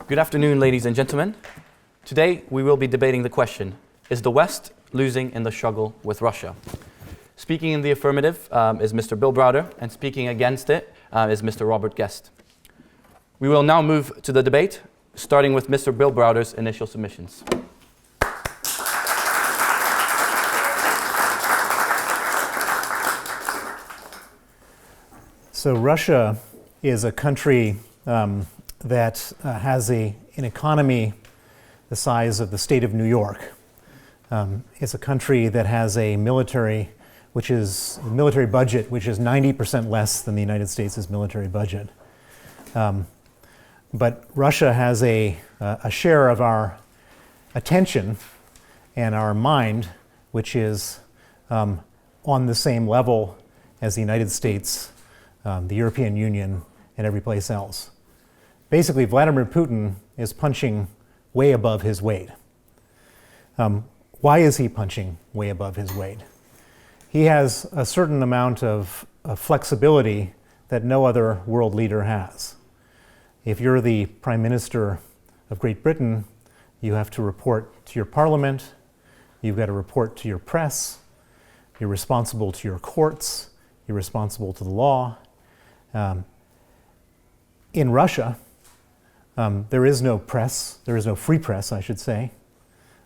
Good afternoon, ladies and gentlemen. Today we will be debating the question, is the West losing in the struggle with Russia? Speaking in the affirmative is Mr. Bill Browder, and speaking against it is Mr. Robert Guest. We will now move to the debate, starting with Mr. Bill Browder's initial submissions. So Russia is a country that has an economy the size of the state of New York. It's a country that has a military budget which is 90% less than the United States' military budget. But Russia has a share of our attention and our mind which is on the same level as the United States, the European Union, and every place else. Basically, Vladimir Putin is punching way above his weight. Why is he punching way above his weight? He has a certain amount of flexibility that no other world leader has. If you're the Prime Minister of Great Britain, you have to report to your parliament, you've got to report to your press, you're responsible to your courts, you're responsible to the law. In Russia, there is no press, there is no free press, I should say.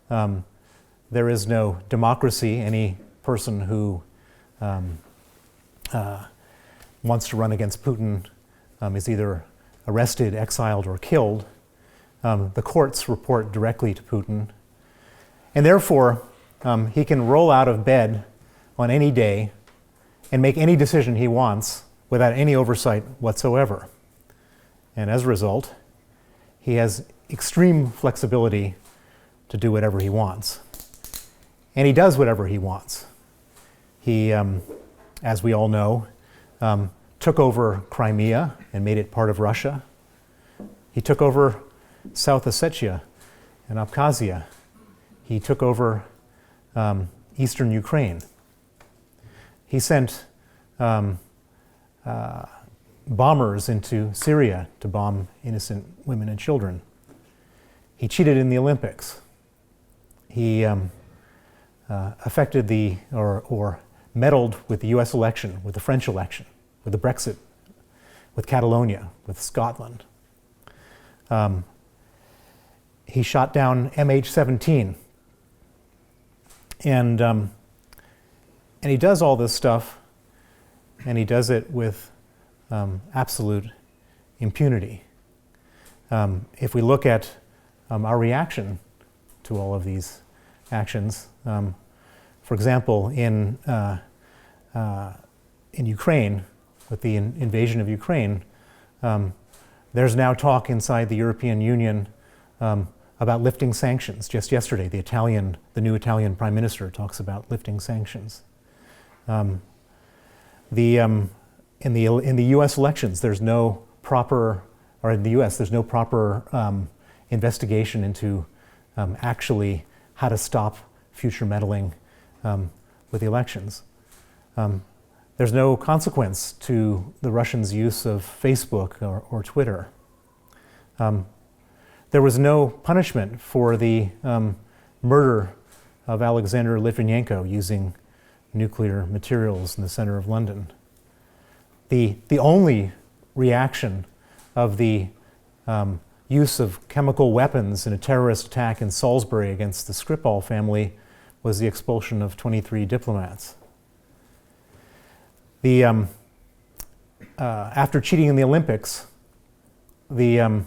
There is no democracy. Any person who wants to run against Putin is either arrested, exiled, or killed. The courts report directly to Putin. And therefore, he can roll out of bed on any day and make any decision he wants without any oversight whatsoever. And as a result, he has extreme flexibility to do whatever he wants. And he does whatever he wants. He, as we all know, took over Crimea and made it part of Russia. He took over South Ossetia and Abkhazia. He took over eastern Ukraine. He sent bombers into Syria to bomb innocent women and children. He cheated in the Olympics. He affected or meddled with the US election, with the French election, with the Brexit, with Catalonia, with Scotland. He shot down MH17. And he does all this stuff, and he does it with absolute impunity. If we look at our reaction to all of these actions, for example, in Ukraine, with the invasion of Ukraine, there's now talk inside the European Union about lifting sanctions. Just yesterday, the new Italian Prime Minister talks about lifting sanctions. In the U.S. elections, there's no proper investigation into actually how to stop future meddling with the elections. There's no consequence to the Russians' use of Facebook or Twitter. There was no punishment for the murder of Alexander Litvinenko using nuclear materials in the center of London. The only reaction of the use of chemical weapons in a terrorist attack in Salisbury against the Skripal family was the expulsion of 23 diplomats. After cheating in the Olympics, the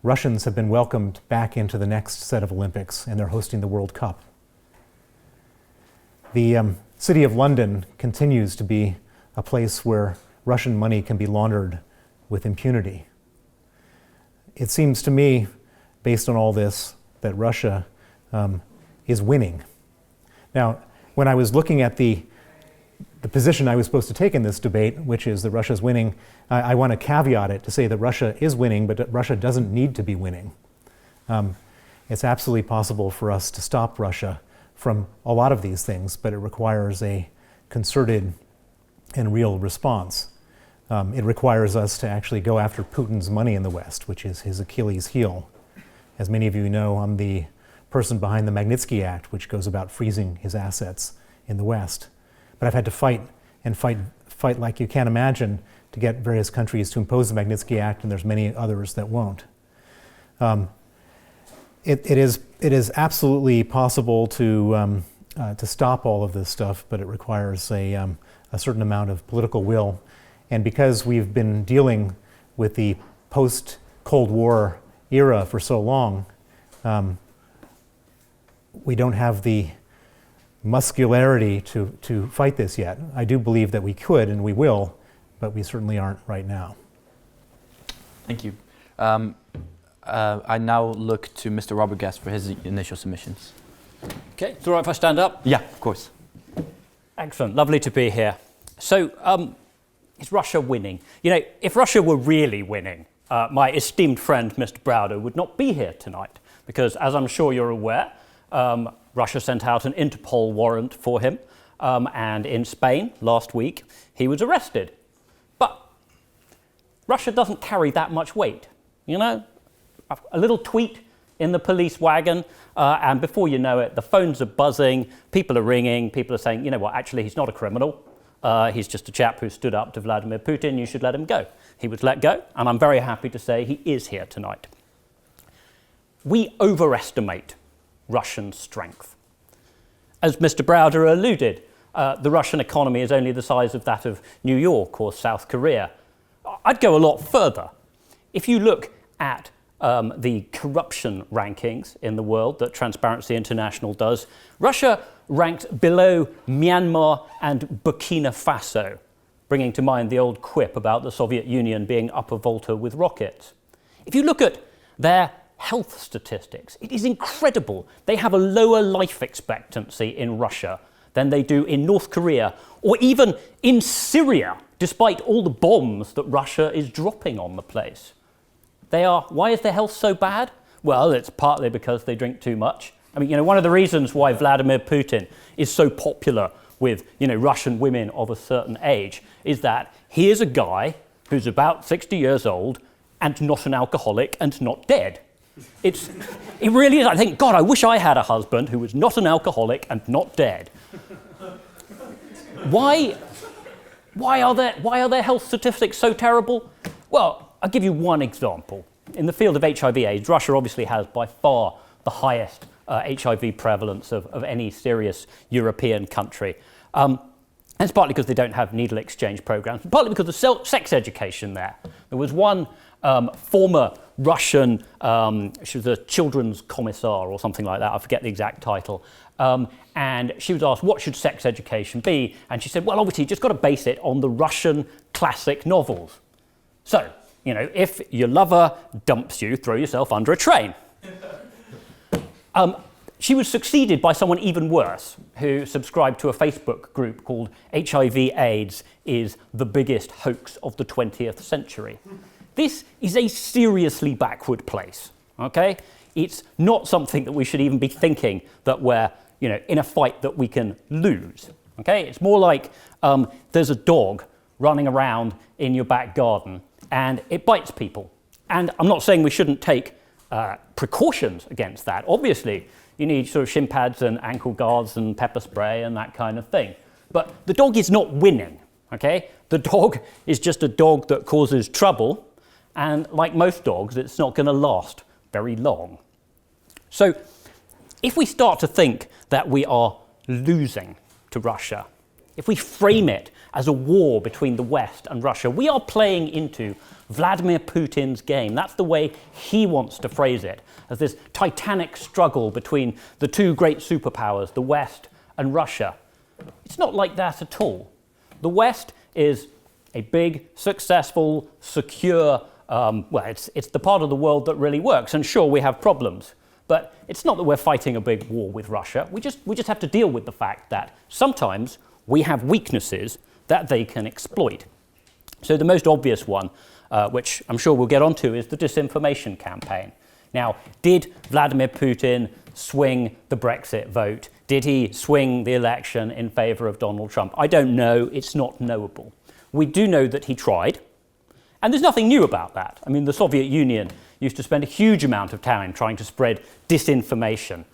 Russians have been welcomed back into the next set of Olympics, and they're hosting the World Cup. The City of London continues to be a place where Russian money can be laundered with impunity. It seems to me, based on all this, that Russia is winning. Now, when I was looking at the position I was supposed to take in this debate, which is that Russia's winning, I want to caveat it to say that Russia is winning, but that Russia doesn't need to be winning. It's absolutely possible for us to stop Russia from a lot of these things, but it requires a concerted and real response. It requires us to actually go after Putin's money in the West, which is his Achilles heel. As many of you know, I'm the person behind the Magnitsky Act, which goes about freezing his assets in the West. But I've had to fight like you can't imagine to get various countries to impose the Magnitsky Act, and there's many others that won't. It is absolutely possible to stop all of this stuff, but it requires a certain amount of political will. And because we've been dealing with the post-Cold War era for so long, we don't have the muscularity to fight this yet. I do believe that we could and we will, but we certainly aren't right now. Thank you. I now look to Mr. Robert Guest for his initial submissions. Okay, it's all right if I stand up? Yeah, of course. Excellent, lovely to be here. So, is Russia winning? You know, if Russia were really winning, my esteemed friend, Mr. Browder, would not be here tonight, because as I'm sure you're aware, Russia sent out an Interpol warrant for him, and in Spain last week, he was arrested. But Russia doesn't carry that much weight, you know? A little tweet in the police wagon, and before you know it, the phones are buzzing, people are ringing, people are saying, you know what, actually he's not a criminal, he's just a chap who stood up to Vladimir Putin, you should let him go. He was let go, and I'm very happy to say he is here tonight. We overestimate Russian strength. As Mr. Browder alluded, the Russian economy is only the size of that of New York or South Korea. I'd go a lot further. If you look at the corruption rankings in the world that Transparency International does, Russia ranks below Myanmar and Burkina Faso, bringing to mind the old quip about the Soviet Union being up a Volta with rockets. If you look at their health statistics, it is incredible. They have a lower life expectancy in Russia than they do in North Korea or even in Syria, despite all the bombs that Russia is dropping on the place. Why is their health so bad? Well, it's partly because they drink too much. I mean, you know, one of the reasons why Vladimir Putin is so popular with, you know, Russian women of a certain age is that he is a guy who's about 60 years old and not an alcoholic and not dead. It really is. I think, God, I wish I had a husband who was not an alcoholic and not dead. Why are their health statistics so terrible? Well, I'll give you one example. In the field of HIV/AIDS, Russia obviously has by far the highest HIV prevalence of any serious European country. And it's partly because they don't have needle exchange programs, but partly because of sex education there. There was one former Russian, she was a children's commissar or something like that, I forget the exact title, and she was asked, what should sex education be? And she said, well, obviously, you've just got to base it on the Russian classic novels. So, you know, if your lover dumps you, throw yourself under a train. She was succeeded by someone even worse, who subscribed to a Facebook group called HIV/AIDS is the biggest hoax of the 20th century. This is a seriously backward place, okay? It's not something that we should even be thinking that we're, you know, in a fight that we can lose, okay? It's more like there's a dog running around in your back garden and it bites people. And I'm not saying we shouldn't take precautions against that. Obviously, you need sort of shin pads and ankle guards and pepper spray and that kind of thing. But the dog is not winning, okay? The dog is just a dog that causes trouble, and like most dogs, it's not going to last very long. So if we start to think that we are losing to Russia, if we frame it as a war between the West and Russia, we are playing into Vladimir Putin's game. That's the way he wants to phrase it, as this titanic struggle between the two great superpowers, the West and Russia. It's not like that at all. The West is a big, successful, secure, it's the part of the world that really works. And sure, we have problems, but it's not that we're fighting a big war with Russia. We just have to deal with the fact that sometimes we have weaknesses that they can exploit. So the most obvious one, which I'm sure we'll get onto, is the disinformation campaign. Now, did Vladimir Putin swing the Brexit vote? Did he swing the election in favour of Donald Trump? I don't know. It's not knowable. We do know that he tried, And there's nothing new about that. I mean, the Soviet Union used to spend a huge amount of time trying to spread disinformation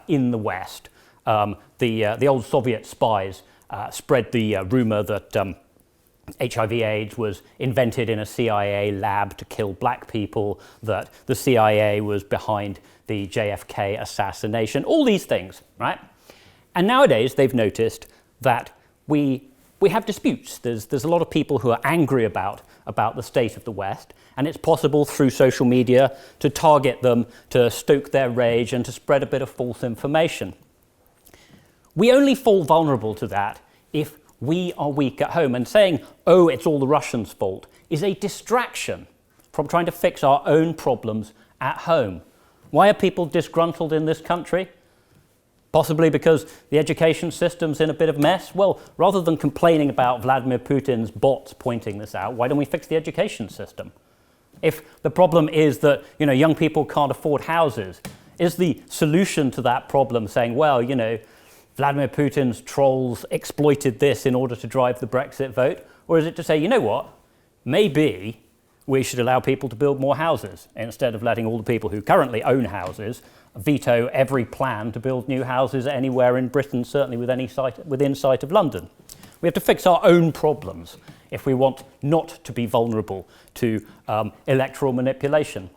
in the West. The old Soviet spies spread the rumor that HIV/AIDS was invented in a CIA lab to kill black people, that the CIA was behind the JFK assassination, all these things, right? And nowadays they've noticed that we have disputes. There's a lot of people who are angry about the state of the West, and it's possible through social media to target them, to stoke their rage, and to spread a bit of false information. We only fall vulnerable to that if we are weak at home, and saying, oh, it's all the Russians' fault, is a distraction from trying to fix our own problems at home. Why are people disgruntled in this country? Possibly because the education system's in a bit of mess? Well, rather than complaining about Vladimir Putin's bots pointing this out, why don't we fix the education system? If the problem is that, young people can't afford houses, is the solution to that problem saying, well, Vladimir Putin's trolls exploited this in order to drive the Brexit vote? Or is it to say, you know what, maybe we should allow people to build more houses instead of letting all the people who currently own houses veto every plan to build new houses anywhere in Britain, certainly within sight of London. We have to fix our own problems if we want not to be vulnerable to electoral manipulation.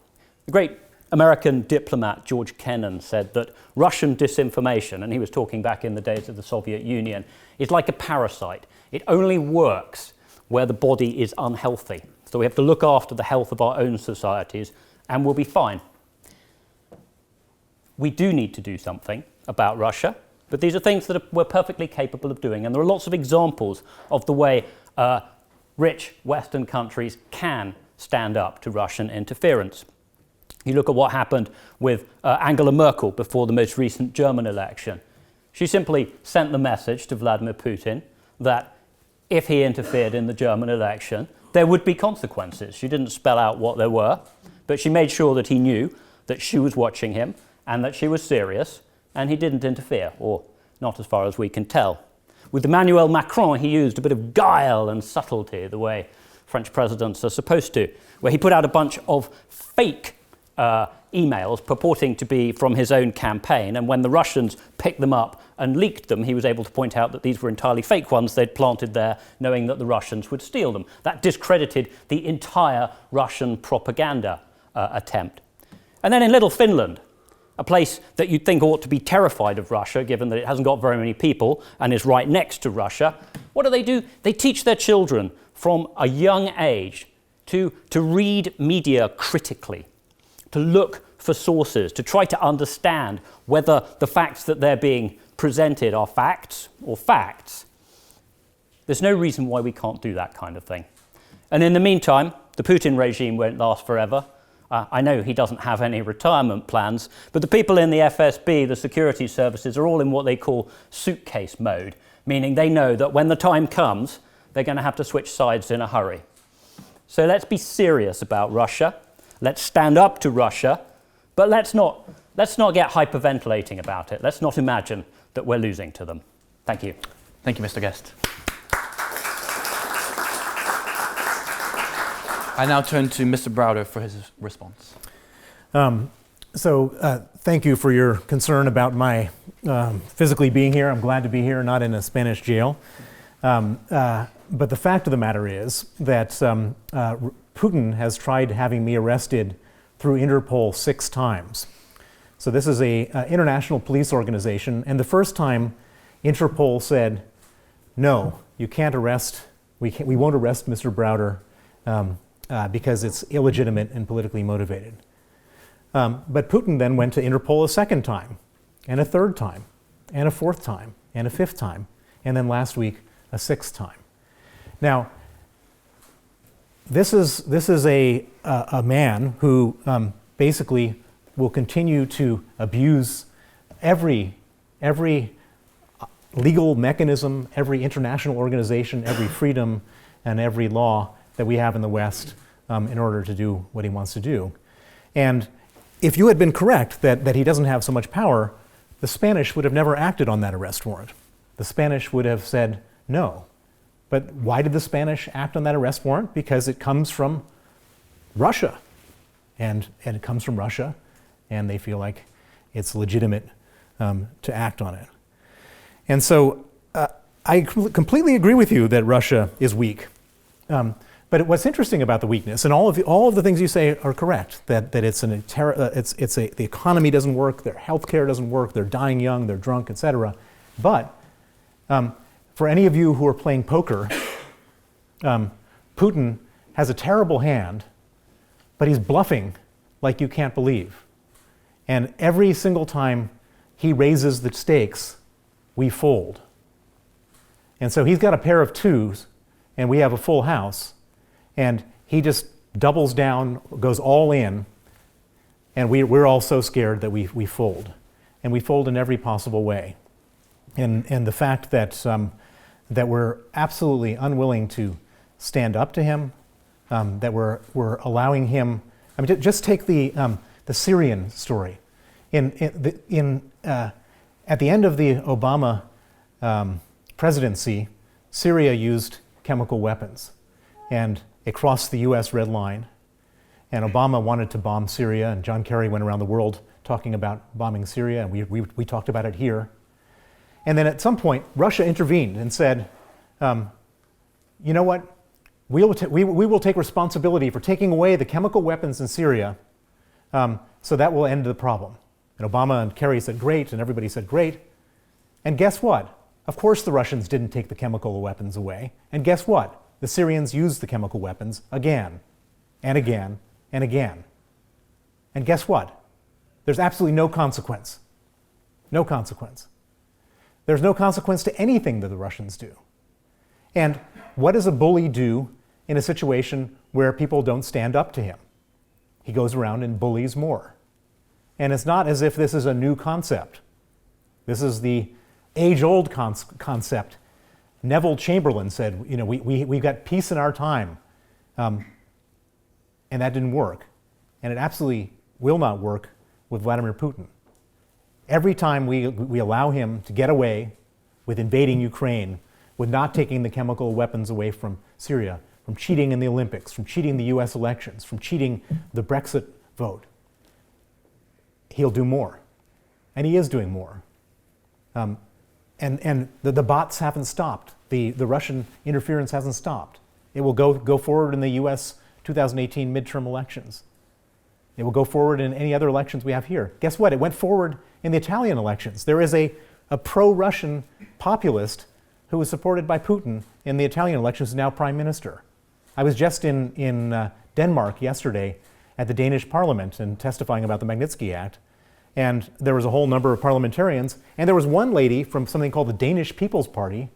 The great American diplomat George Kennan said that Russian disinformation, and he was talking back in the days of the Soviet Union, is like a parasite. It only works where the body is unhealthy. So we have to look after the health of our own societies, and we'll be fine. We do need to do something about Russia, but these are things that we're perfectly capable of doing, and there are lots of examples of the way rich Western countries can stand up to Russian interference. You look at what happened with Angela Merkel before the most recent German election. She simply sent the message to Vladimir Putin that if he interfered in the German election, there would be consequences. She didn't spell out what there were, but she made sure that he knew that she was watching him and that she was serious, and he didn't interfere, or not as far as we can tell. With Emmanuel Macron, he used a bit of guile and subtlety, the way French presidents are supposed to, where he put out a bunch of fake emails purporting to be from his own campaign, and when the Russians picked them up and leaked them, he was able to point out that these were entirely fake ones they'd planted there, knowing that the Russians would steal them. That discredited the entire Russian propaganda attempt. And then in little Finland, a place that you'd think ought to be terrified of Russia, given that it hasn't got very many people and is right next to Russia, what do? They teach their children from a young age to read media critically, to look for sources, to try to understand whether the facts that they're being presented are facts or facts. There's no reason why we can't do that kind of thing. And in the meantime, the Putin regime won't last forever. I know he doesn't have any retirement plans, but the people in the FSB, the security services, are all in what they call suitcase mode, meaning they know that when the time comes, they're going to have to switch sides in a hurry. So let's be serious about Russia. Let's stand up to Russia, but let's not get hyperventilating about it. Let's not imagine that we're losing to them. Thank you. Thank you, Mr. Guest. I now turn to Mr. Browder for his response. Thank you for your concern about my physically being here. I'm glad to be here, not in a Spanish jail. But the fact of the matter is that Putin has tried having me arrested through Interpol 6 times. So this is an international police organization, and the first time Interpol said, no, you can't arrest, we won't arrest Mr. Browder because it's illegitimate and politically motivated. But Putin then went to Interpol a second time, and a third time, and a fourth time, and a fifth time, and then last week a 6th time. Now, this is a man who basically will continue to abuse every legal mechanism, every international organization, every freedom, and every law that we have in the West in order to do what he wants to do. And if you had been correct that he doesn't have so much power, the Spanish would have never acted on that arrest warrant. The Spanish would have said, no, But why did the Spanish act on that arrest warrant? Because it comes from Russia. And it comes from Russia, and they feel like it's legitimate to act on it. And so I completely agree with you that Russia is weak. But what's interesting about the weakness, and all of the things you say are correct, that it's the economy doesn't work, their healthcare doesn't work, they're dying young, they're drunk, etc. But for any of you who are playing poker, Putin has a terrible hand, but he's bluffing like you can't believe. And every single time he raises the stakes, we fold. And so he's got a pair of twos, and we have a full house, and he just doubles down, goes all in, and we're all so scared that we fold. And we fold in every possible way. And the fact that we're absolutely unwilling to stand up to him, that we're allowing him. I mean, just take the Syrian story. At the end of the Obama presidency, Syria used chemical weapons, and it crossed the U.S. red line. And Obama wanted to bomb Syria, and John Kerry went around the world talking about bombing Syria, and we talked about it here. And then at some point, Russia intervened and said, you know what? We will take responsibility for taking away the chemical weapons in Syria, so that will end the problem. And Obama and Kerry said, great, and everybody said, great. And guess what? Of course the Russians didn't take the chemical weapons away. And guess what? The Syrians used the chemical weapons again, and again, and again. And guess what? There's absolutely no consequence. No consequence. There's no consequence to anything that the Russians do. And what does a bully do in a situation where people don't stand up to him? He goes around and bullies more. And it's not as if this is a new concept. This is the age-old concept. Neville Chamberlain said, you know, we've got peace in our time. And that didn't work. And it absolutely will not work with Vladimir Putin. Every time we allow him to get away with invading Ukraine, with not taking the chemical weapons away from Syria, from cheating in the Olympics, from cheating the US elections, from cheating the Brexit vote, he'll do more. And he is doing more. And the bots haven't stopped. The Russian interference hasn't stopped. It will go forward in the US 2018 midterm elections. It will go forward in any other elections we have here. Guess what? It went forward in the Italian elections. There is a pro-Russian populist who was supported by Putin in the Italian elections, who is now prime minister. I was just in Denmark yesterday at the Danish parliament and testifying about the Magnitsky Act. And there was a whole number of parliamentarians. And there was one lady from something called the Danish People's Party,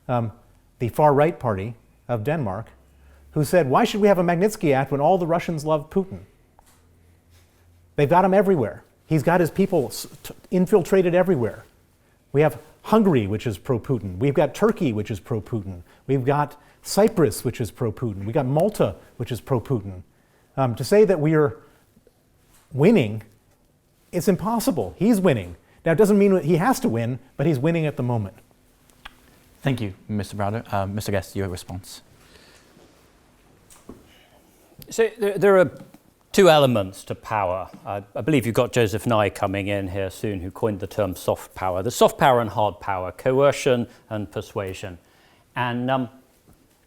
the far-right party of Denmark, who said, why should we have a Magnitsky Act when all the Russians love Putin? They've got him everywhere. He's got his people infiltrated everywhere. We have Hungary, which is pro-Putin. We've got Turkey, which is pro-Putin. We've got Cyprus, which is pro-Putin. We've got Malta, which is pro-Putin. To say that we are winning, it's impossible. He's winning. Now, it doesn't mean he has to win, but he's winning at the moment. Thank you, Mr. Browder. Mr. Guest, your response. So there are two elements to power. I believe you've got Joseph Nye coming in here soon, who coined the term soft power. There's soft power and hard power, coercion and persuasion. And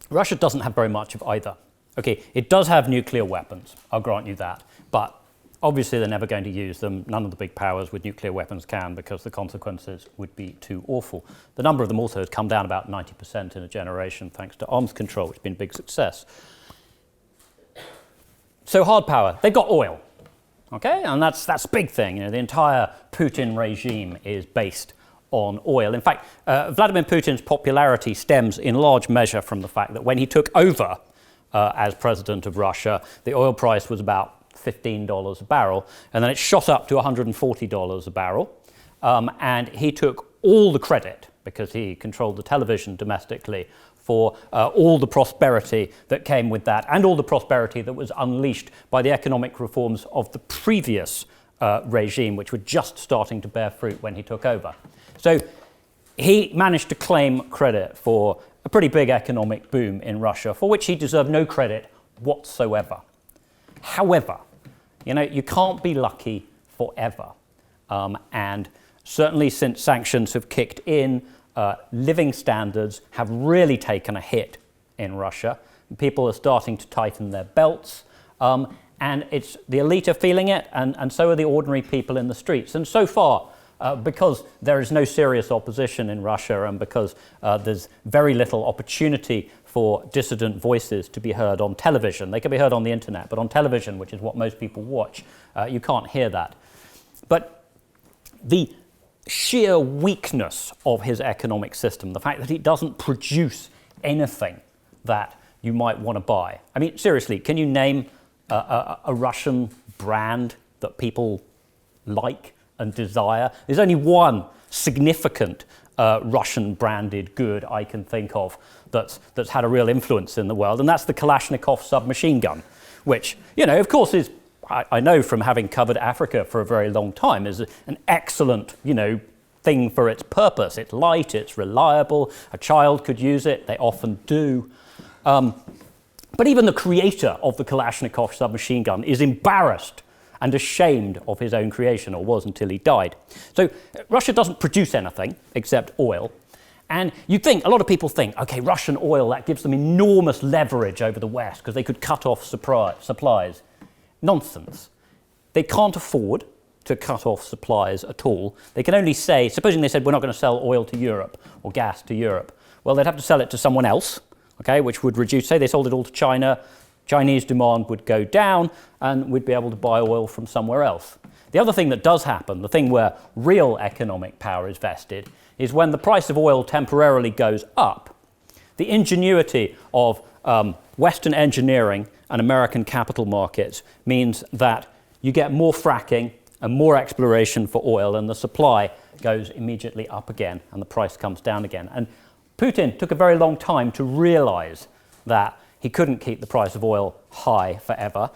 Russia doesn't have very much of either. Okay, it does have nuclear weapons, I'll grant you that. But obviously they're never going to use them. None of the big powers with nuclear weapons can, because the consequences would be too awful. The number of them also has come down about 90% in a generation, thanks to arms control, which has been a big success. So hard power, they've got oil, okay? And that's a big thing. You know, the entire Putin regime is based on oil. In fact, Vladimir Putin's popularity stems in large measure from the fact that when he took over as president of Russia, the oil price was about $15 a barrel, and then it shot up to $140 a barrel. And he took all the credit, because he controlled the television domestically, for all the prosperity that came with that, and all the prosperity that was unleashed by the economic reforms of the previous regime, which were just starting to bear fruit when he took over. So he managed to claim credit for a pretty big economic boom in Russia, for which he deserved no credit whatsoever. However, you can't be lucky forever. And certainly since sanctions have kicked in, living standards have really taken a hit in Russia. People are starting to tighten their belts. And it's the elite are feeling it, and so are the ordinary people in the streets. And so far, because there is no serious opposition in Russia and because there's very little opportunity for dissident voices to be heard on television. They can be heard on the internet, but on television, which is what most people watch, you can't hear that. But the sheer weakness of his economic system, the fact that it doesn't produce anything that you might want to buy. I mean, seriously, can you name a Russian brand that people like and desire? There's only one significant Russian branded good I can think of that's had a real influence in the world, and that's the Kalashnikov submachine gun, which, of course is, I know from having covered Africa for a very long time, is an excellent, thing for its purpose. It's light, it's reliable, a child could use it, they often do. But even the creator of the Kalashnikov submachine gun is embarrassed and ashamed of his own creation, or was until he died. So Russia doesn't produce anything except oil. And a lot of people think, okay, Russian oil, that gives them enormous leverage over the West because they could cut off supplies. Nonsense. They can't afford to cut off supplies at all. They can only say, supposing they said, we're not going to sell oil to Europe or gas to Europe, well, they'd have to sell it to someone else, okay, which would reduce, say they sold it all to China, Chinese demand would go down and we'd be able to buy oil from somewhere else. The other thing that does happen, the thing where real economic power is vested, is when the price of oil temporarily goes up, the ingenuity of Western engineering and American capital markets means that you get more fracking and more exploration for oil, and the supply goes immediately up again and the price comes down again. And Putin took a very long time to realize that he couldn't keep the price of oil high forever.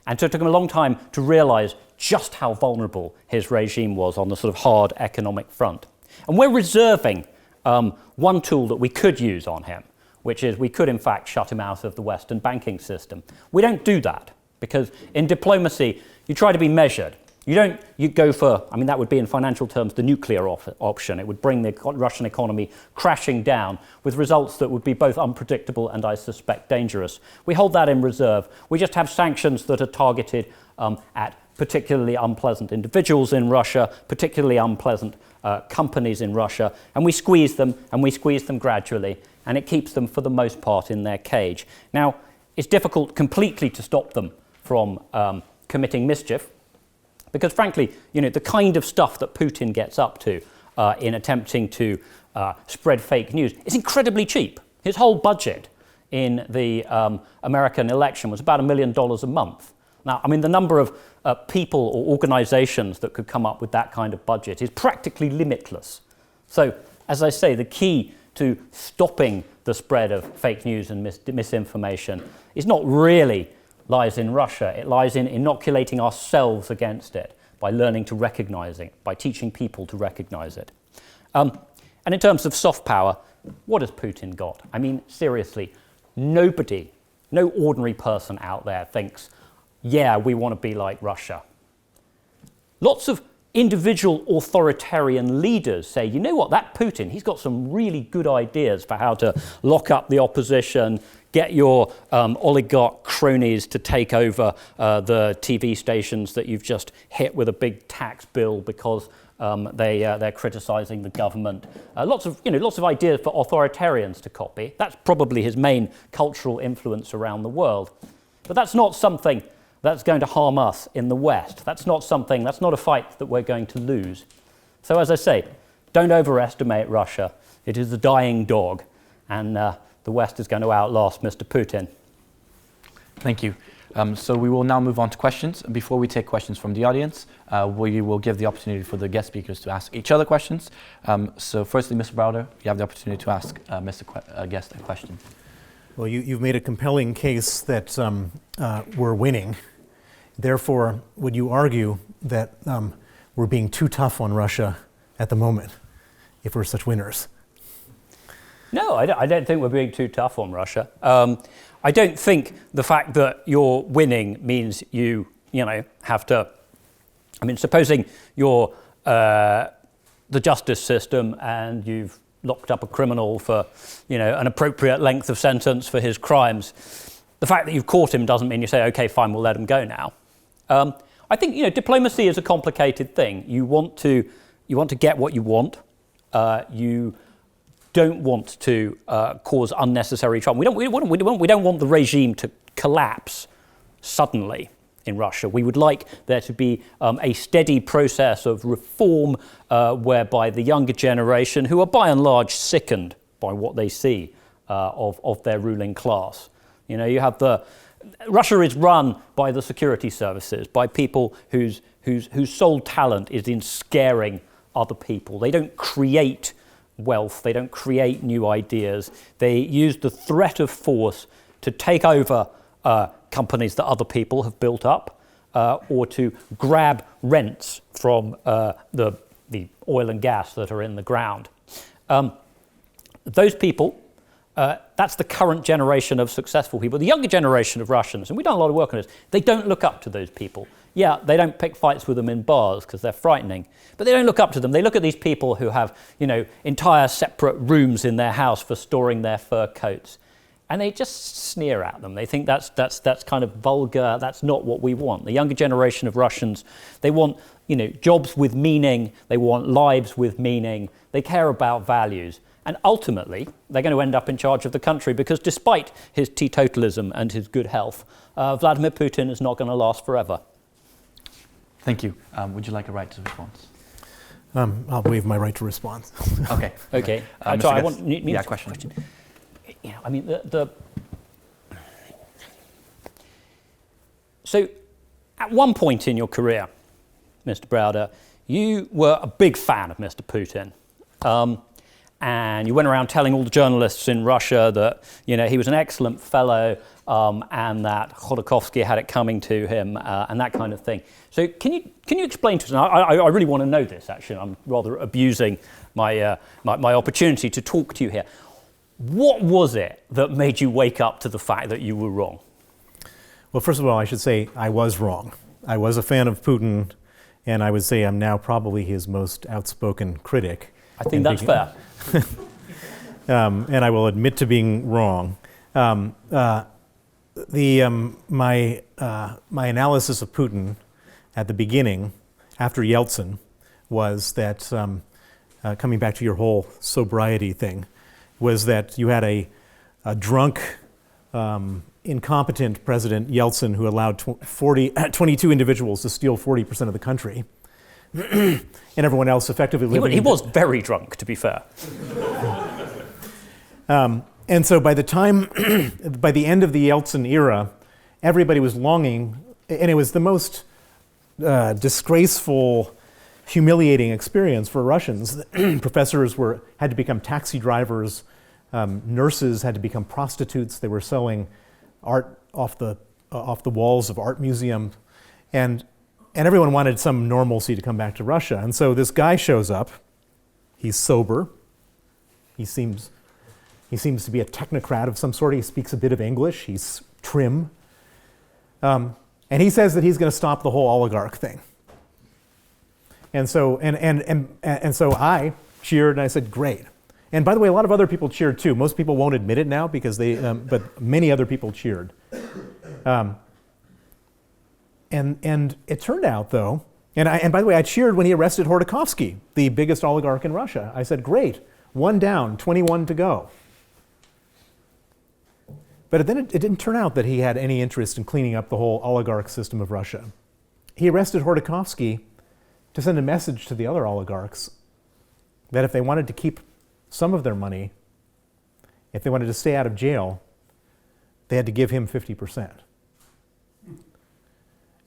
And so it took him a long time to realize just how vulnerable his regime was on the sort of hard economic front. And we're reserving one tool that we could use on him, which is we could in fact shut him out of the Western banking system. We don't do that because in diplomacy, you try to be measured. You go for, that would be in financial terms the nuclear option. It would bring the Russian economy crashing down with results that would be both unpredictable and, I suspect, dangerous. We hold that in reserve. We just have sanctions that are targeted at particularly unpleasant individuals in Russia, particularly unpleasant companies in Russia, and we squeeze them gradually, and it keeps them for the most part in their cage. Now, it's difficult completely to stop them from committing mischief, because frankly, the kind of stuff that Putin gets up to in attempting to spread fake news is incredibly cheap. His whole budget in the American election was about $1 million a month. Now, the number of people or organizations that could come up with that kind of budget is practically limitless. So, as I say, the key to stopping the spread of fake news and misinformation is not really lies in Russia. It lies in inoculating ourselves against it by learning to recognize it, by teaching people to recognize it. And in terms of soft power, what has Putin got? Seriously, nobody, no ordinary person out there thinks, yeah, we want to be like Russia. Lots of individual authoritarian leaders say, you know what, that Putin, he's got some really good ideas for how to lock up the opposition, get your oligarch cronies to take over the TV stations that you've just hit with a big tax bill because they're criticizing the government. Lots of ideas for authoritarians to copy. That's probably his main cultural influence around the world. But that's not something that's going to harm us in the West. That's not a fight that we're going to lose. So as I say, don't overestimate Russia. It is a dying dog, and the West is going to outlast Mr. Putin. Thank you. So we will now move on to questions. Before we take questions from the audience, we will give the opportunity for the guest speakers to ask each other questions. So firstly, Mr. Browder, you have the opportunity to ask Mr. Guest a question. Well, you've made a compelling case that we're winning. Therefore, would you argue that we're being too tough on Russia at the moment? if we're such winners. No, I don't think we're being too tough on Russia. I don't think the fact that you're winning means you have to. I mean, supposing you're the justice system and you've locked up a criminal for, an appropriate length of sentence for his crimes. The fact that you've caught him doesn't mean you say, okay, fine, we'll let him go now. I think, diplomacy is a complicated thing. You want to get what you want. You don't want to cause unnecessary trouble. We don't want the regime to collapse suddenly in Russia. We would like there to be a steady process of reform whereby the younger generation, who are by and large sickened by what they see of their ruling class. Russia is run by the security services, by people whose sole talent is in scaring other people. They don't create wealth, they don't create new ideas. They use the threat of force to take over companies that other people have built up, or to grab rents from the oil and gas that are in the ground. Those people, that's the current generation of successful people. The younger generation of Russians, and we've done a lot of work on this, they don't look up to those people. Yeah, they don't pick fights with them in bars because they're frightening, but they don't look up to them. They look at these people who have, entire separate rooms in their house for storing their fur coats. And they just sneer at them. They think that's kind of vulgar. That's not what we want. The younger generation of Russians, they want, jobs with meaning. They want lives with meaning. They care about values. And ultimately, they're going to end up in charge of the country because despite his teetotalism and his good health, Vladimir Putin is not going to last forever. Thank you. Would you like a right to response? I'll waive my right to respond. Okay. Okay. So I want a question. So, at one point in your career, Mr. Browder, you were a big fan of Mr. Putin. And you went around telling all the journalists in Russia that, he was an excellent fellow and that Khodorkovsky had it coming to him and that kind of thing. So can you explain to us, and I really want to know this actually, I'm rather abusing my opportunity to talk to you here. What was it that made you wake up to the fact that you were wrong? Well, first of all, I should say I was wrong. I was a fan of Putin, and I would say I'm now probably his most outspoken critic. I think that's fair. And I will admit to being wrong. My analysis of Putin at the beginning, after Yeltsin, was that, coming back to your whole sobriety thing, was that you had a drunk, incompetent President Yeltsin who allowed 22 individuals to steal 40% of the country, and everyone else effectively living... He was very drunk, to be fair. And so by the end of the Yeltsin era, everybody was longing, and it was the most disgraceful, humiliating experience for Russians. Professors had to become taxi drivers, nurses had to become prostitutes. They were selling art off the walls of art museums, and everyone wanted some normalcy to come back to Russia. And so this guy shows up. He's sober. He seems to be a technocrat of some sort. He speaks a bit of English. He's trim. And he says that he's going to stop the whole oligarch thing. And so so I cheered and I said, great. And by the way, a lot of other people cheered too. Most people won't admit it now because but many other people cheered. And it turned out though, and by the way, I cheered when he arrested Khodorkovsky, the biggest oligarch in Russia. I said, great, 1 down, 21 to go. But then it didn't turn out that he had any interest in cleaning up the whole oligarch system of Russia. He arrested Khodorkovsky to send a message to the other oligarchs that if they wanted to keep some of their money, if they wanted to stay out of jail, they had to give him 50%.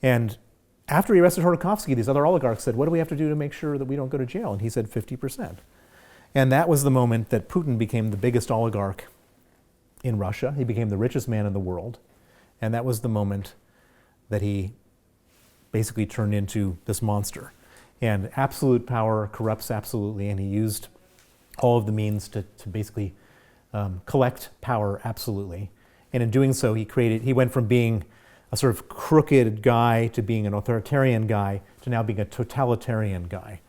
And after he arrested Khodorkovsky, these other oligarchs said, what do we have to do to make sure that we don't go to jail? And he said 50%. And that was the moment that Putin became the biggest oligarch in Russia. He became the richest man in the world. And that was the moment that he basically turned into this monster. And absolute power corrupts absolutely, and he used all of the means to basically collect power absolutely. And in doing so, he went from being a sort of crooked guy to being an authoritarian guy to now being a totalitarian guy.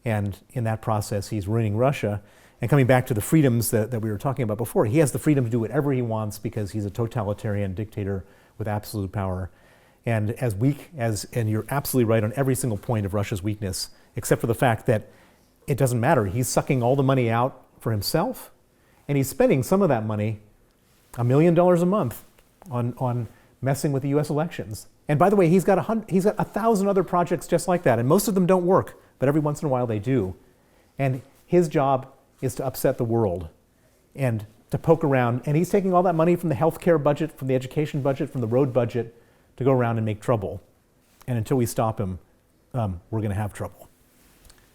And in that process, he's ruining Russia. And coming back to the freedoms that we were talking about before, he has the freedom to do whatever he wants because he's a totalitarian dictator with absolute power. And as weak as, and you're absolutely right on every single point of Russia's weakness, except for the fact that it doesn't matter. He's sucking all the money out for himself, and he's spending some of that money, $1 million a month, on messing with the U.S. elections. And by the way, he's got 1,000 other projects just like that, and most of them don't work, but every once in a while they do. And his job is to upset the world and to poke around, and he's taking all that money from the healthcare budget, from the education budget, from the road budget to go around and make trouble. And until we stop him, we're going to have trouble.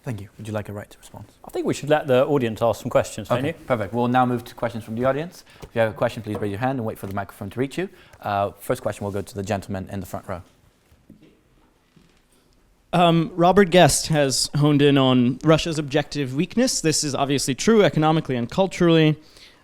Thank you. Would you like a right to respond? I think we should let the audience ask some questions, don't you? Perfect. We'll now move to questions from the audience. If you have a question, please raise your hand and wait for the microphone to reach you. First question will go to the gentleman in the front row. Robert Guest has honed in on Russia's objective weakness. This is obviously true economically and culturally.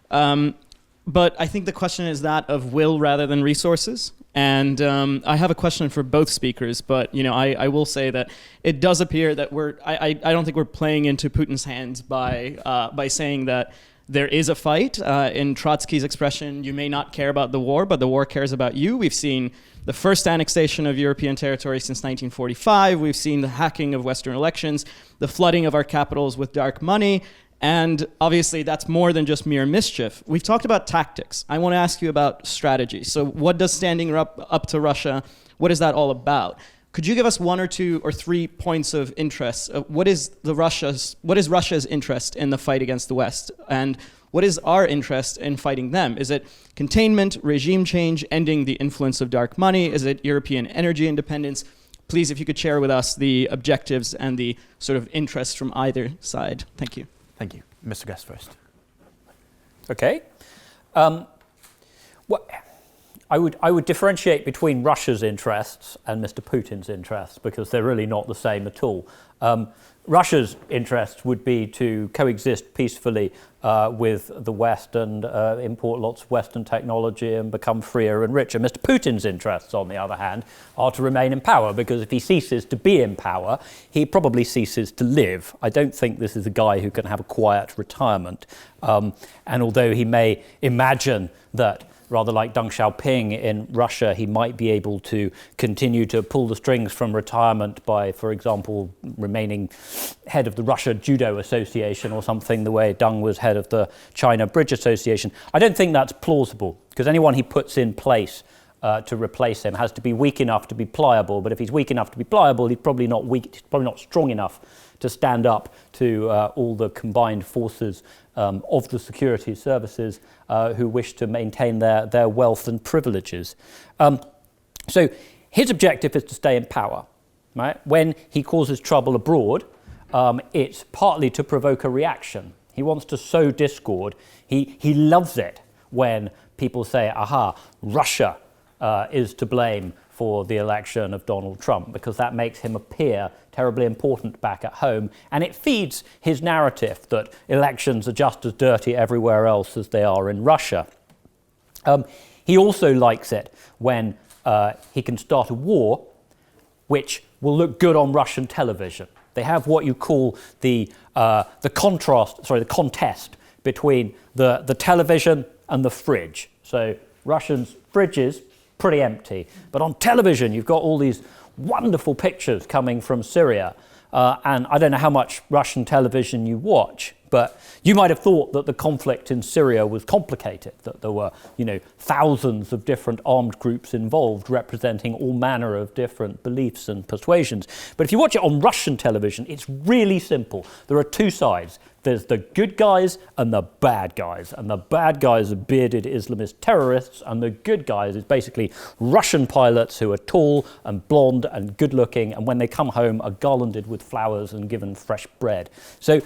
But I think the question is that of will rather than resources. And I have a question for both speakers, but I will say that it does appear that I don't think we're playing into Putin's hands by saying that there is a fight. In Trotsky's expression, you may not care about the war, but the war cares about you. We've seen the first annexation of European territory since 1945. We've seen the hacking of Western elections, the flooding of our capitals with dark money. And obviously, that's more than just mere mischief. We've talked about tactics. I want to ask you about strategy. So what does standing up to Russia, what is that all about? Could you give us 1 or 2 or 3 points of interest? What is Russia's interest in the fight against the West? And what is our interest in fighting them? Is it containment, regime change, ending the influence of dark money? Is it European energy independence? Please, if you could share with us the objectives and the sort of interests from either side. Thank you. Thank you. Mr. Guest first. Okay. I would differentiate between Russia's interests and Mr. Putin's interests because they're really not the same at all. Russia's interests would be to coexist peacefully with the West and import lots of Western technology and become freer and richer. Mr. Putin's interests, on the other hand, are to remain in power because if he ceases to be in power, he probably ceases to live. I don't think this is a guy who can have a quiet retirement. And although he may imagine that, rather like Deng Xiaoping in Russia, he might be able to continue to pull the strings from retirement by, for example, remaining head of the Russia Judo Association or something, the way Deng was head of the China Bridge Association. I don't think that's plausible, because anyone he puts in place to replace him has to be weak enough to be pliable, but if he's weak enough to be pliable, he's probably not strong enough to stand up to all the combined forces of the security services who wish to maintain their wealth and privileges. So his objective is to stay in power. Right? When he causes trouble abroad, it's partly to provoke a reaction. He wants to sow discord. He loves it when people say, aha, Russia is to blame for the election of Donald Trump, because that makes him appear terribly important back at home, and it feeds his narrative that elections are just as dirty everywhere else as they are in Russia. He also likes it when he can start a war which will look good on Russian television. They have what you call the contest between the television and the fridge. So Russians' fridges pretty empty, but on television you've got all these wonderful pictures coming from Syria, and I don't know how much Russian television you watch, but you might have thought that the conflict in Syria was complicated, that there were, thousands of different armed groups involved representing all manner of different beliefs and persuasions. But if you watch it on Russian television, it's really simple. There are two sides. There's the good guys and the bad guys. And the bad guys are bearded Islamist terrorists, and the good guys is basically Russian pilots who are tall and blonde and good looking, and when they come home are garlanded with flowers and given fresh bread. So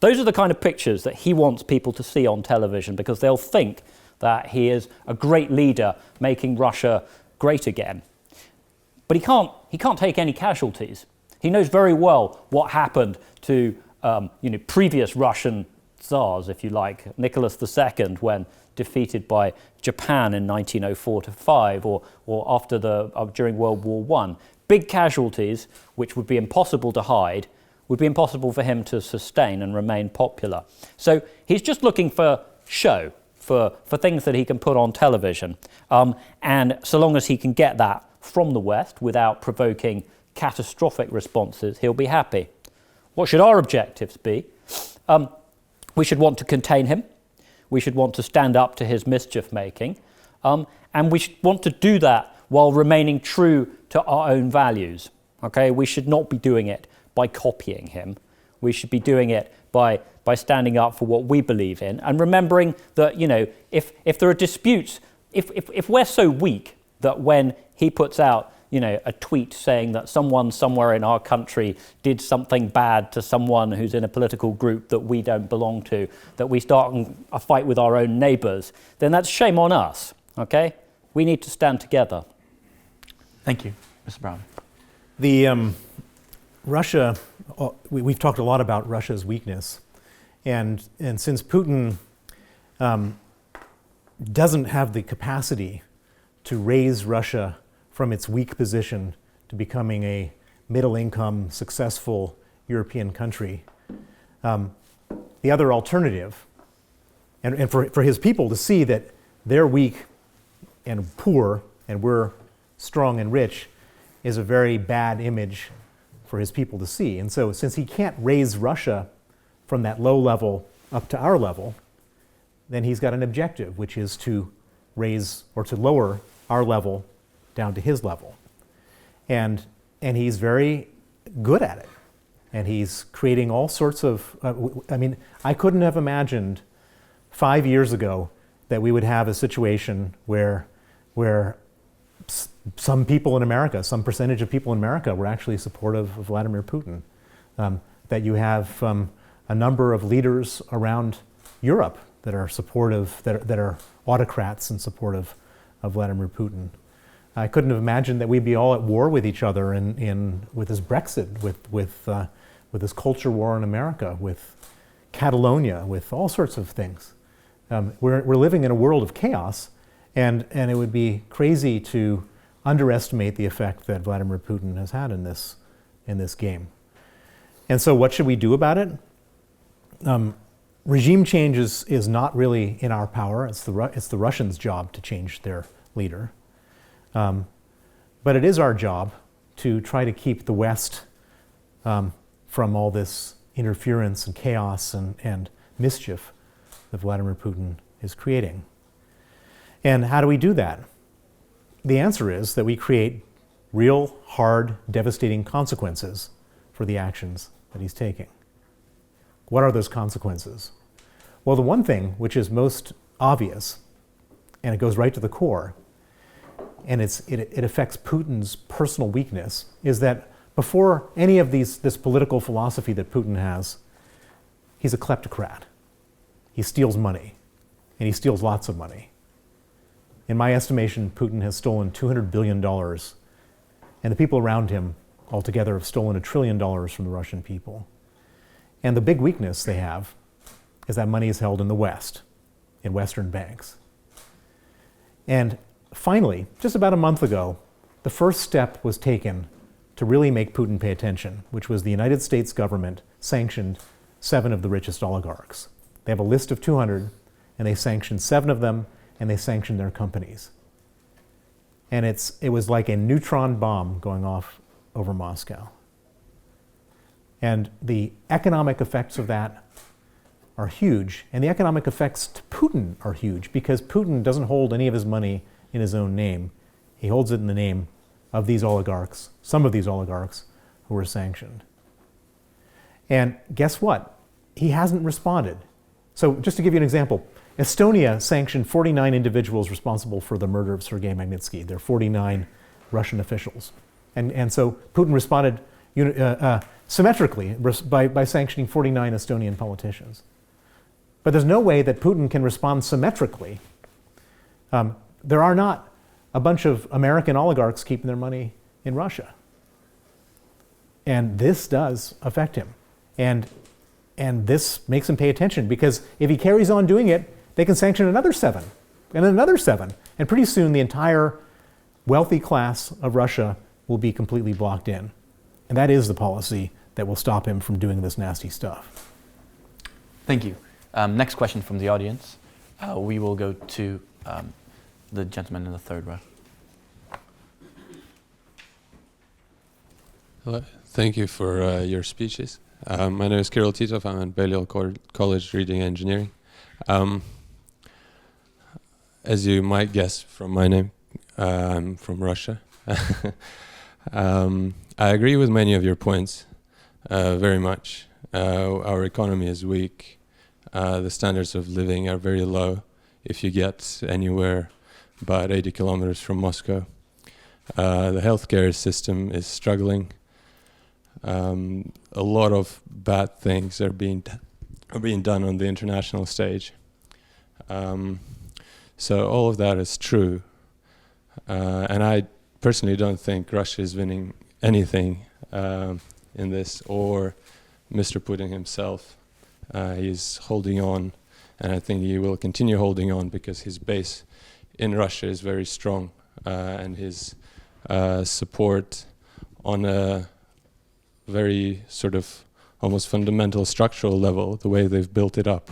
those are the kind of pictures that he wants people to see on television, because they'll think that he is a great leader making Russia great again. But he can't take any casualties. He knows very well what happened to previous Russian Tsars, if you like, Nicholas II, when defeated by Japan in 1904-5, or after during World War I. Big casualties, which would be impossible to hide, would be impossible for him to sustain and remain popular. So he's just looking for show, for things that he can put on television. And so long as he can get that from the West without provoking catastrophic responses, he'll be happy. What should our objectives be? We should want to contain him. We should want to stand up to his mischief-making. And we should want to do that while remaining true to our own values. Okay? We should not be doing it by copying him. We should be doing it by standing up for what we believe in, and remembering that, you know, if there are disputes, if we're so weak that when he puts out, you know, a tweet saying that someone somewhere in our country did something bad to someone who's in a political group that we don't belong to, that we start a fight with our own neighbours, then that's shame on us, okay? We need to stand together. Thank you, Mr. Brown. The Russia, we've talked a lot about Russia's weakness, and since Putin doesn't have the capacity to raise Russia from its weak position to becoming a middle-income, successful European country, the other alternative, and for his people to see that they're weak and poor and we're strong and rich, is a very bad image for his people to see. And so since he can't raise Russia from that low level up to our level, then he's got an objective, which is to raise or to lower our level down to his level. And he's very good at it. And he's creating all sorts of, I couldn't have imagined 5 years ago that we would have a situation where some people in America, some percentage of people in America were actually supportive of Vladimir Putin. That you have a number of leaders around Europe that are supportive, that are autocrats in support of Vladimir Putin. I couldn't have imagined that we'd be all at war with each other with this Brexit, with this culture war in America, with Catalonia, with all sorts of things. We're living in a world of chaos, and it would be crazy to underestimate the effect that Vladimir Putin has had in this game. And so what should we do about it? Regime change is not really in our power. It's the Russians' job to change their leader. But it is our job to try to keep the West from all this interference and chaos and mischief that Vladimir Putin is creating. And how do we do that? The answer is that we create real, hard, devastating consequences for the actions that he's taking. What are those consequences? Well, the one thing which is most obvious, and it goes right to the core, and it affects Putin's personal weakness, is that before any of this political philosophy that Putin has, he's a kleptocrat. He steals money, and he steals lots of money. In my estimation, Putin has stolen $200 billion, and the people around him altogether have stolen $1 trillion from the Russian people. And the big weakness they have is that money is held in the West, in Western banks. And finally, just about a month ago, the first step was taken to really make Putin pay attention, which was the United States government sanctioned 7 of the richest oligarchs. They have a list of 200, and they sanctioned 7 of them, and they sanctioned their companies. And it was like a neutron bomb going off over Moscow. And the economic effects of that are huge, and the economic effects to Putin are huge, because Putin doesn't hold any of his money in his own name. He holds it in the name of these oligarchs, some of these oligarchs who were sanctioned. And guess what? He hasn't responded. So just to give you an example, Estonia sanctioned 49 individuals responsible for the murder of Sergei Magnitsky. There are 49 Russian officials. And so Putin responded symmetrically by sanctioning 49 Estonian politicians. But there's no way that Putin can respond symmetrically. There are not a bunch of American oligarchs keeping their money in Russia. And this does affect him. And And this makes him pay attention, because if he carries on doing it, they can sanction another 7 and another 7. And pretty soon the entire wealthy class of Russia will be completely blocked in. And that is the policy that will stop him from doing this nasty stuff. Thank you. Next question from the audience. We will go to the gentleman in the third row. Hello. Thank you for your speeches. My name is Kirill Titov. I'm at Balliol College reading engineering. As you might guess from my name, I'm from Russia. I agree with many of your points, very much. Our economy is weak. The standards of living are very low if you get anywhere about 80 kilometers from Moscow. The healthcare system is struggling. A lot of bad things are being done on the international stage. So all of that is true. And I personally don't think Russia is winning anything in this, or Mr. Putin himself. He's holding on, and I think he will continue holding on because his base in Russia is very strong, and his support on a very sort of almost fundamental structural level, the way they've built it up,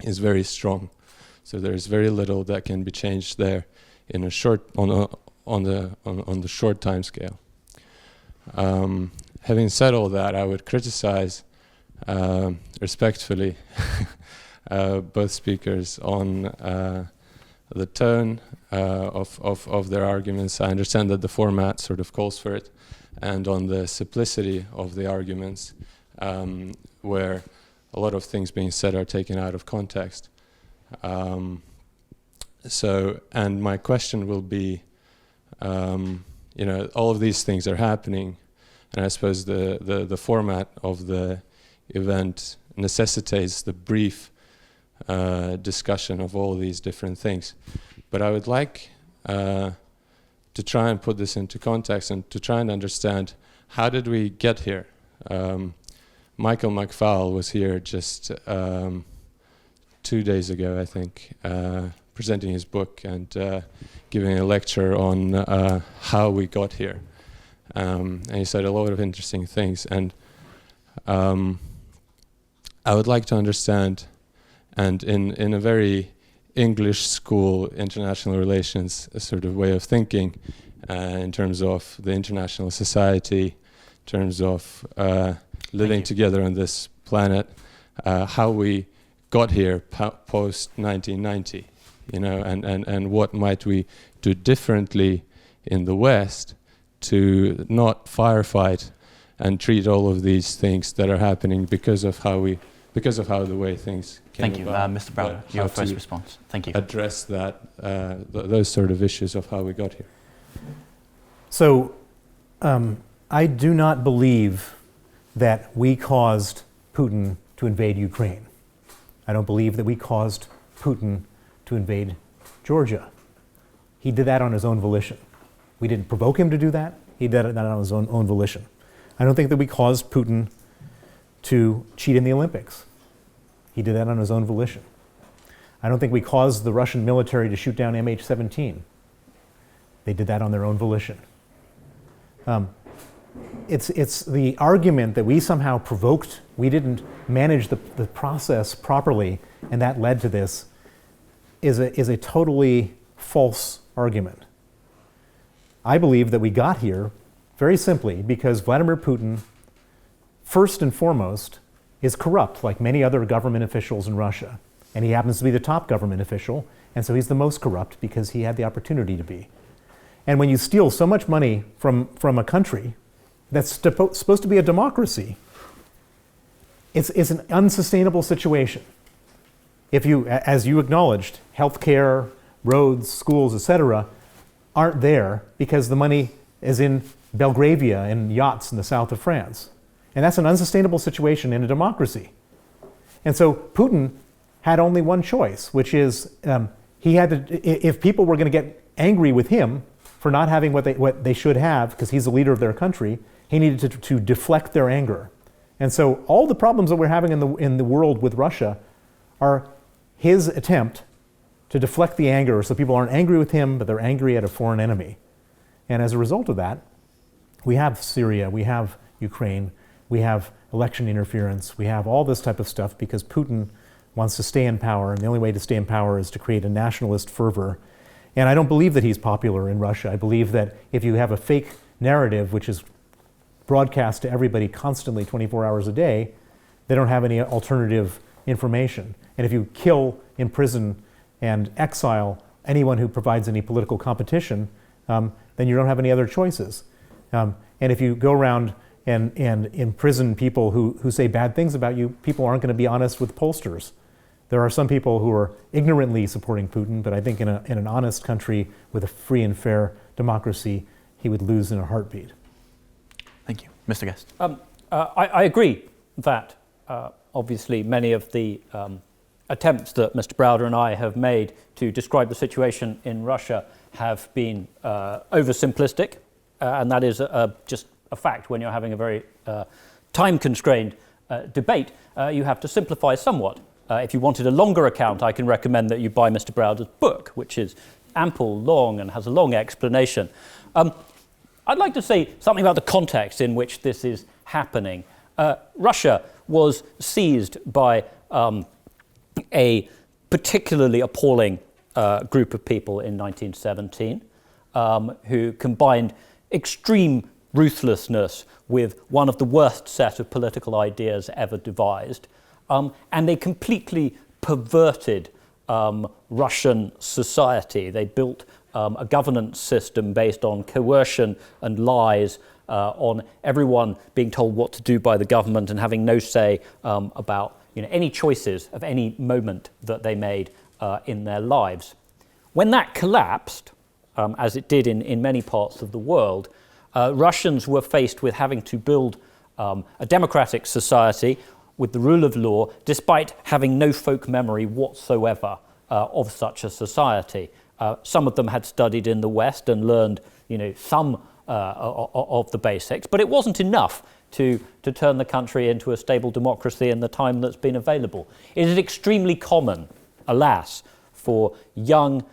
is very strong. So there's very little that can be changed there in a short on the short time scale. Having said all that, I would criticize respectfully both speakers on the tone of their arguments. I understand that the format sort of calls for it, and on the simplicity of the arguments, where a lot of things being said are taken out of context. And my question will be, all of these things are happening, and I suppose the format of the event necessitates the brief discussion of all these different things. But I would like to try and put this into context and to try and understand, how did we get here? Michael McFaul was here just 2 days ago, I think, presenting his book and giving a lecture on how we got here. And he said a lot of interesting things. And I would like to understand, and in a very English school, international relations sort of way of thinking, in terms of the international society, in terms of living together on this planet, how we got here post 1990, and what might we do differently in the West to not firefight and treat all of these things that are happening because of how the way things came Thank you, about. Mr. Browder. Your first response. Thank you. Address that those sort of issues of how we got here. So I do not believe that we caused Putin to invade Ukraine. I don't believe that we caused Putin to invade Georgia. He did that on his own volition. We didn't provoke him to do that. He did that on his own volition. I don't think that we caused Putin to cheat in the Olympics. He did that on his own volition. I don't think we caused the Russian military to shoot down MH17. They did that on their own volition. It's the argument that we somehow provoked, we didn't manage the process properly, and that led to this, is a totally false argument. I believe that we got here very simply because Vladimir Putin, first and foremost, is corrupt like many other government officials in Russia. And he happens to be the top government official, and so he's the most corrupt because he had the opportunity to be. And when you steal so much money from a country that's supposed to be a democracy, it's an unsustainable situation. If you, as you acknowledged, healthcare, roads, schools, etc., aren't there because the money is in Belgravia and yachts in the south of France. And that's an unsustainable situation in a democracy. And so Putin had only one choice, which is he had to, if people were going to get angry with him for not having what they should have, because he's the leader of their country, he needed to deflect their anger. And so all the problems that we're having in the world with Russia are his attempt to deflect the anger so people aren't angry with him, but they're angry at a foreign enemy. And as a result of that, we have Syria, we have Ukraine, we have election interference, we have all this type of stuff because Putin wants to stay in power, and the only way to stay in power is to create a nationalist fervor. And I don't believe that he's popular in Russia. I believe that if you have a fake narrative which is broadcast to everybody constantly 24 hours a day, they don't have any alternative information. And if you kill, imprison, and exile anyone who provides any political competition, then you don't have any other choices. And if you go around and imprison people who say bad things about you, people aren't going to be honest with pollsters. There are some people who are ignorantly supporting Putin, but I think in an honest country with a free and fair democracy, he would lose in a heartbeat. Thank you. Mr. Guest. I agree that obviously many of the attempts that Mr. Browder and I have made to describe the situation in Russia have been oversimplistic, and that is just a fact. When you're having a very time-constrained debate, you have to simplify somewhat. If you wanted a longer account, I can recommend that you buy Mr. Browder's book, which is ample, long, and has a long explanation. I'd like to say something about the context in which this is happening. Russia was seized by a particularly appalling group of people in 1917 who combined extreme ruthlessness with one of the worst set of political ideas ever devised. And they completely perverted Russian society. They built a governance system based on coercion and lies, on everyone being told what to do by the government and having no say about any choices of any moment that they made in their lives. When that collapsed, as it did in many parts of the world, Russians were faced with having to build a democratic society with the rule of law, despite having no folk memory whatsoever of such a society. Some of them had studied in the West and learned, some of the basics, but it wasn't enough to turn the country into a stable democracy in the time that's been available. It is extremely common, alas, for young,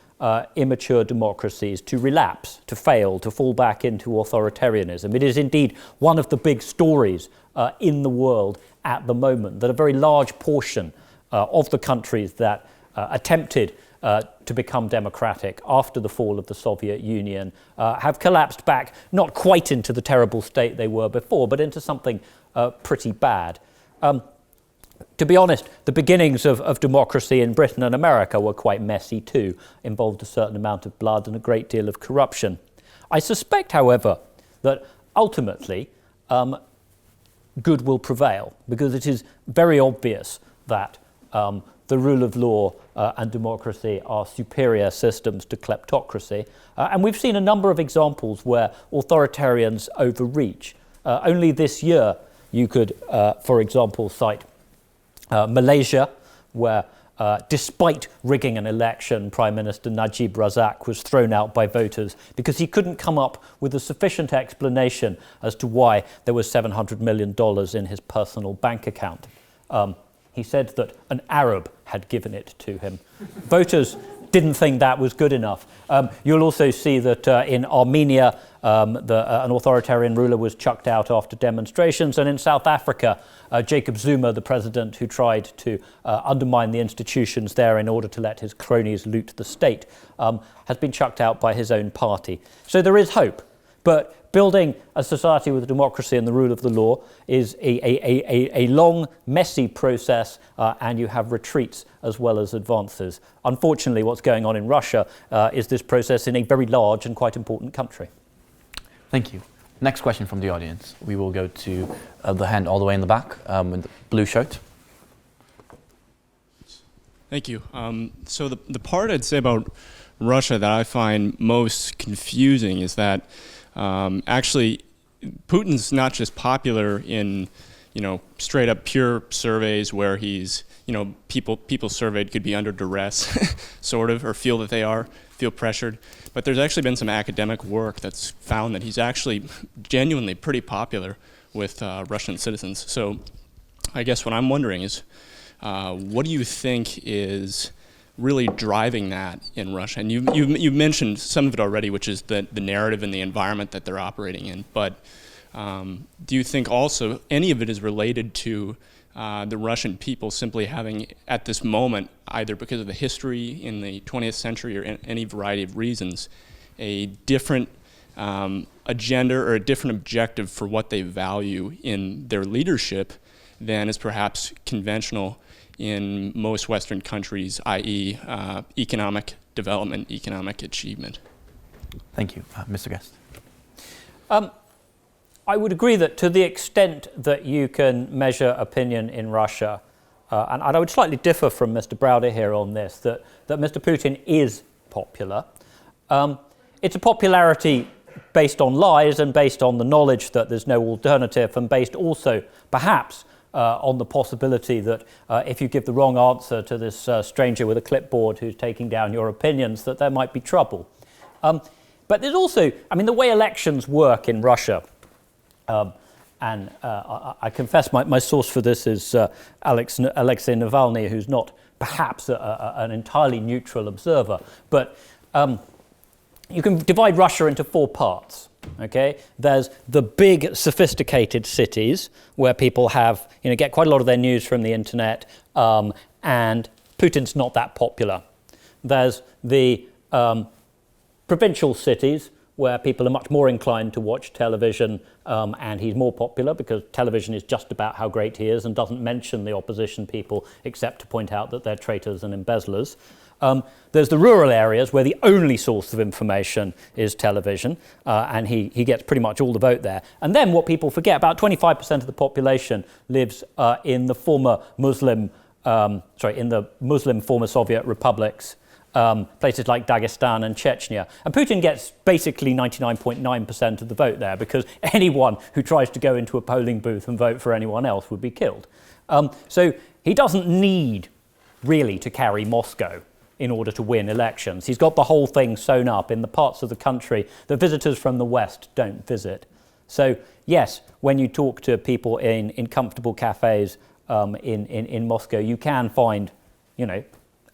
immature democracies to relapse, to fail, to fall back into authoritarianism. It is indeed one of the big stories in the world at the moment, that a very large portion of the countries that attempted to become democratic after the fall of the Soviet Union have collapsed back, not quite into the terrible state they were before, but into something pretty bad. To be honest, the beginnings of democracy in Britain and America were quite messy too, involved a certain amount of blood and a great deal of corruption. I suspect, however, that ultimately good will prevail, because it is very obvious that the rule of law and democracy are superior systems to kleptocracy. And we've seen a number of examples where authoritarians overreach. Only this year you could, for example, cite Malaysia, where despite rigging an election, Prime Minister Najib Razak was thrown out by voters because he couldn't come up with a sufficient explanation as to why there was $700 million in his personal bank account. He said that an Arab had given it to him. Voters didn't think that was good enough. You'll also see that in Armenia, an authoritarian ruler was chucked out after demonstrations, and in South Africa, Jacob Zuma, the president who tried to undermine the institutions there in order to let his cronies loot the state, has been chucked out by his own party. So there is hope, but building a society with a democracy and the rule of the law is a long, messy process, and you have retreats as well as advances. Unfortunately, what's going on in Russia is this process in a very large and quite important country. Thank you. Next question from the audience. We will go to the hand all the way in the back with the blue shirt. Thank you. So the part I'd say about Russia that I find most confusing is that actually Putin's not just popular in straight up pure surveys where he's people surveyed could be under duress sort of, or feel pressured, but there's actually been some academic work that's found that he's actually genuinely pretty popular with Russian citizens. So I guess what I'm wondering is, what do you think is really driving that in Russia? And you've mentioned some of it already, which is the narrative and the environment that they're operating in. But do you think also any of it is related to the Russian people simply having, at this moment, either because of the history in the 20th century or any variety of reasons, a different agenda or a different objective for what they value in their leadership than is perhaps conventional in most Western countries, i.e. Economic development, economic achievement? Thank you. Mr. Guest. I would agree that to the extent that you can measure opinion in Russia, and I would slightly differ from Mr. Browder here on this, that Mr. Putin is popular. It's a popularity based on lies and based on the knowledge that there's no alternative, and based also perhaps on the possibility that if you give the wrong answer to this stranger with a clipboard who's taking down your opinions, that there might be trouble. But there's also, I mean, the way elections work in Russia, and I confess my source for this is Alexei Navalny, who's not perhaps an entirely neutral observer, but you can divide Russia into 4 parts. Okay, there's the big, sophisticated cities where people have, get quite a lot of their news from the internet, and Putin's not that popular. There's the provincial cities where people are much more inclined to watch television, and he's more popular because television is just about how great he is and doesn't mention the opposition people except to point out that they're traitors and embezzlers. There's the rural areas where the only source of information is television, and he gets pretty much all the vote there. And then what people forget, about 25% of the population lives in the Muslim former Soviet republics, places like Dagestan and Chechnya. And Putin gets basically 99.9% of the vote there, because anyone who tries to go into a polling booth and vote for anyone else would be killed. So he doesn't need really to carry Moscow in order to win elections. He's got the whole thing sewn up in the parts of the country that visitors from the West don't visit. So yes, when you talk to people in comfortable cafes in Moscow, you can find, a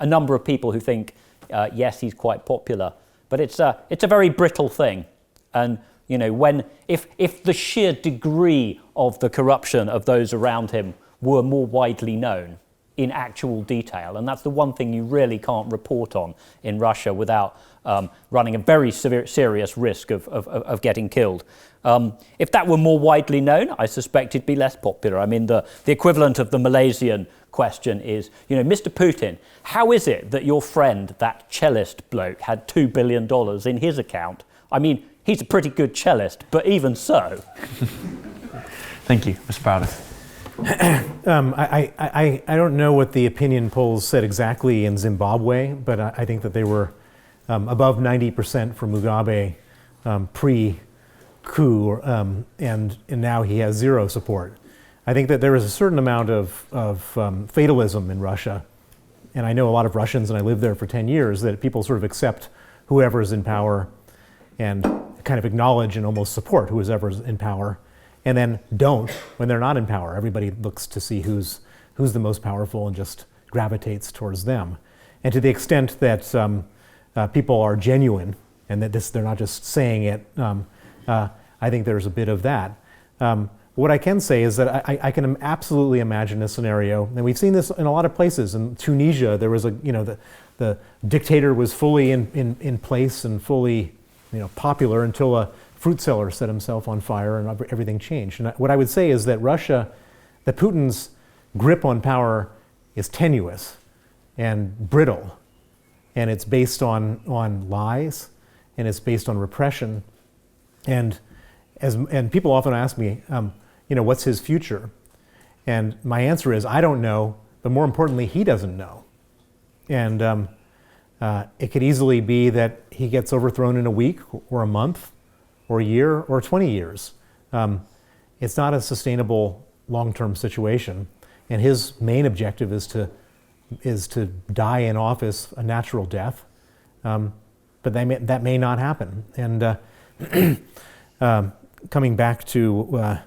number of people who think, yes, he's quite popular. But it's a very brittle thing. And if the sheer degree of the corruption of those around him were more widely known in actual detail, and that's the one thing you really can't report on in Russia without running a very serious risk of getting killed. If that were more widely known, I suspect it'd be less popular. I mean, the equivalent of the Malaysian question is, Mr. Putin, how is it that your friend, that cellist bloke, had $2 billion in his account? I mean, he's a pretty good cellist, but even so. Thank you, Mr. Browder. I don't know what the opinion polls said exactly in Zimbabwe, but I think that they were above 90% for Mugabe pre-coup, and now he has zero support. I think that there is a certain amount of fatalism in Russia, and I know a lot of Russians, and I lived there for 10 years, that people sort of accept whoever's in power and kind of acknowledge and almost support whoever's in power, and then don't when they're not in power. Everybody looks to see who's the most powerful and just gravitates towards them. And to the extent that people are genuine and that they're not just saying it, I think there's a bit of that. What I can say is that I can absolutely imagine a scenario, and we've seen this in a lot of places. In Tunisia, there was the dictator was fully in place and fully popular until a fruit seller set himself on fire and everything changed. And what I would say is that that Putin's grip on power is tenuous and brittle, and it's based on lies, and it's based on repression. And people often ask me, what's his future? And my answer is, I don't know, but more importantly, he doesn't know. And it could easily be that he gets overthrown in a week or a month or a year or 20 years. It's not a sustainable long-term situation. And his main objective is to die in office a natural death. But that may not happen. And coming back to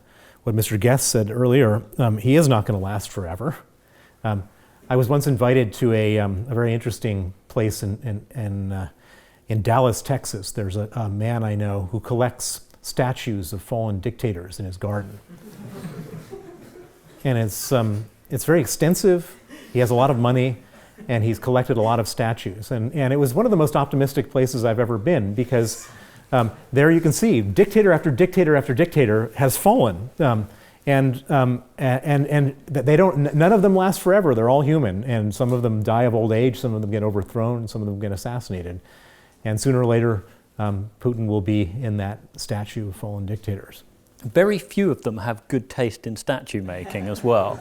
what Mr. Guest said earlier, he is not going to last forever. I was once invited to a very interesting place in Dallas, Texas. There's a man I know who collects statues of fallen dictators in his garden. And it's very extensive. He has a lot of money, and he's collected a lot of statues. And it was one of the most optimistic places I've ever been, because there you can see dictator after dictator after dictator has fallen. And they don't. None of them last forever. They're all human, and some of them die of old age. Some of them get overthrown. Some of them get assassinated, and sooner or later, Putin will be in that statue of fallen dictators. Very few of them have good taste in statue making as well.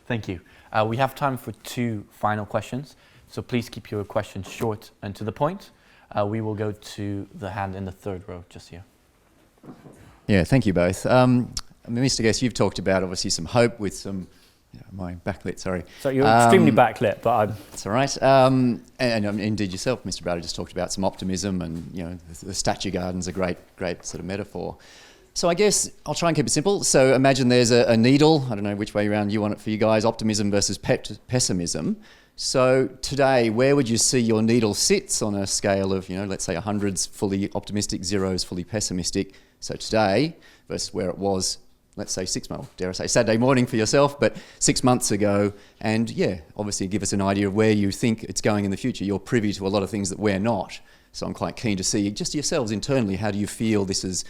Thank you. We have time for 2 final questions, so please keep your questions short and to the point. We will go to the hand in the 3rd row, just here. Yeah, thank you both. Mr. Guest, you've talked about obviously some hope with some, my backlit, sorry. So you're extremely backlit, but I'm... That's all right. And indeed yourself, Mr. Browder, just talked about some optimism, and the statue garden's a great sort of metaphor. So I guess I'll try and keep it simple. So imagine there's a needle, I don't know which way around you want it for you guys, optimism versus pessimism. So today, where would you see your needle sits on a scale of, let's say 100's fully optimistic, 0's fully pessimistic. So today versus where it was, let's say dare I say Saturday morning for yourself, but 6 months ago, and obviously give us an idea of where you think it's going in the future. You're privy to a lot of things that we're not. So I'm quite keen to see, just yourselves internally, how do you feel this is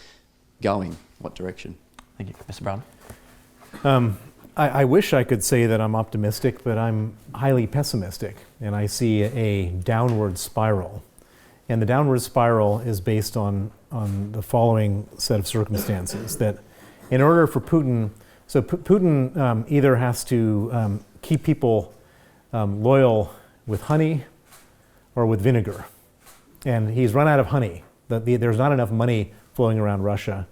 going? What direction? Thank you. Mr. Brown? I wish I could say that I'm optimistic, but I'm highly pessimistic, and I see a downward spiral. And the downward spiral is based on the following set of circumstances, that in order for Putin, Putin either has to keep people loyal with honey or with vinegar. And he's run out of honey. There's not enough money flowing around Russia.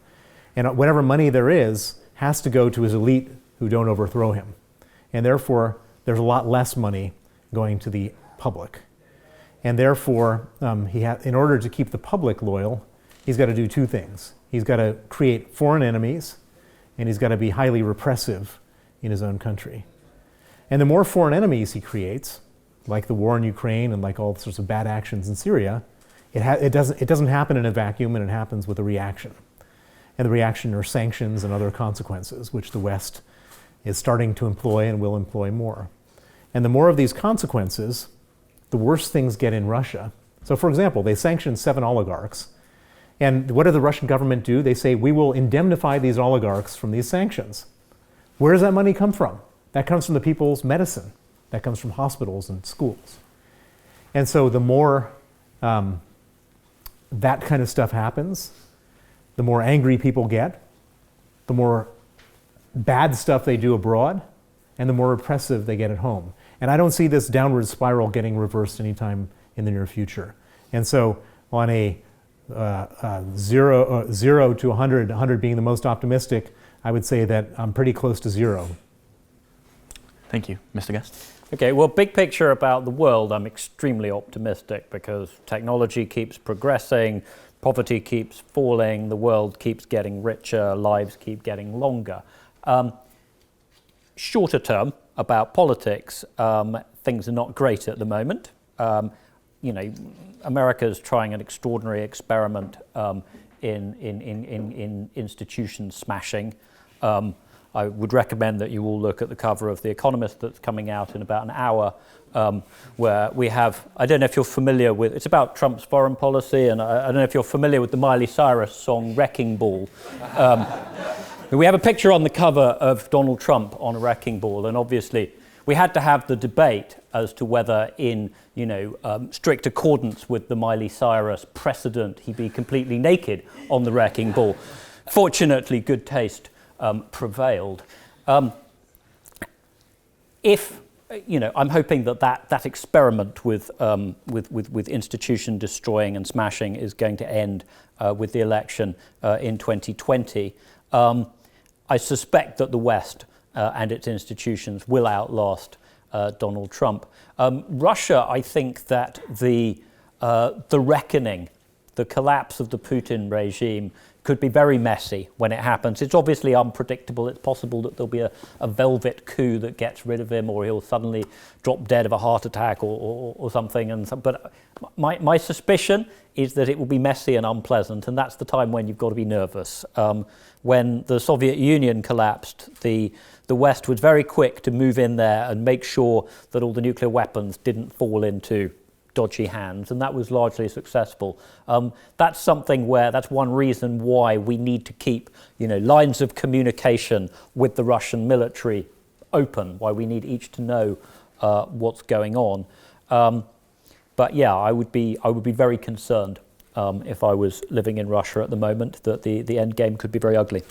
And whatever money there is has to go to his elite who don't overthrow him. And therefore, there's a lot less money going to the public. And therefore, in order to keep the public loyal, he's got to do 2 things. He's got to create foreign enemies, and he's got to be highly repressive in his own country. And the more foreign enemies he creates, like the war in Ukraine and like all sorts of bad actions in Syria, it doesn't happen in a vacuum, and it happens with a reaction. And the reaction are sanctions and other consequences, which the West is starting to employ and will employ more. And the more of these consequences, the worse things get in Russia. So for example, they sanctioned 7 oligarchs. And what did the Russian government do? They say, we will indemnify these oligarchs from these sanctions. Where does that money come from? That comes from the people's medicine. That comes from hospitals and schools. And so the more that kind of stuff happens, the more angry people get, the more bad stuff they do abroad, and the more repressive they get at home. And I don't see this downward spiral getting reversed anytime in the near future. And so on a 0 to 100, 100 being the most optimistic, I would say that I'm pretty close to 0. Thank you. Mr. Guest? Okay, well, big picture about the world, I'm extremely optimistic because technology keeps progressing, poverty keeps falling, the world keeps getting richer, lives keep getting longer. Shorter term, about politics, things are not great at the moment. America's trying an extraordinary experiment in institution smashing. I would recommend that you all look at the cover of The Economist that's coming out in about an hour, where we have, I don't know if you're familiar with, it's about Trump's foreign policy, and I don't know if you're familiar with the Miley Cyrus song Wrecking Ball. We have a picture on the cover of Donald Trump on a wrecking ball, and obviously we had to have the debate as to whether in strict accordance with the Miley Cyrus precedent he be completely naked on the wrecking ball. Fortunately, good taste prevailed. I'm hoping that experiment with institution destroying and smashing is going to end with the election in 2020. I suspect that the West and its institutions will outlast Donald Trump. Russia, I think that the reckoning, the collapse of the Putin regime could be very messy when it happens. It's obviously unpredictable. It's possible that there'll be a velvet coup that gets rid of him, or he'll suddenly drop dead of a heart attack or something. But my suspicion is that it will be messy and unpleasant, and that's the time when you've got to be nervous. When the Soviet Union collapsed, the West was very quick to move in there and make sure that all the nuclear weapons didn't fall into dodgy hands, and that was largely successful. That's one reason why we need to keep, lines of communication with the Russian military open, why we need each to know what's going on. But yeah, I would be very concerned if I was living in Russia at the moment that the end game could be very ugly.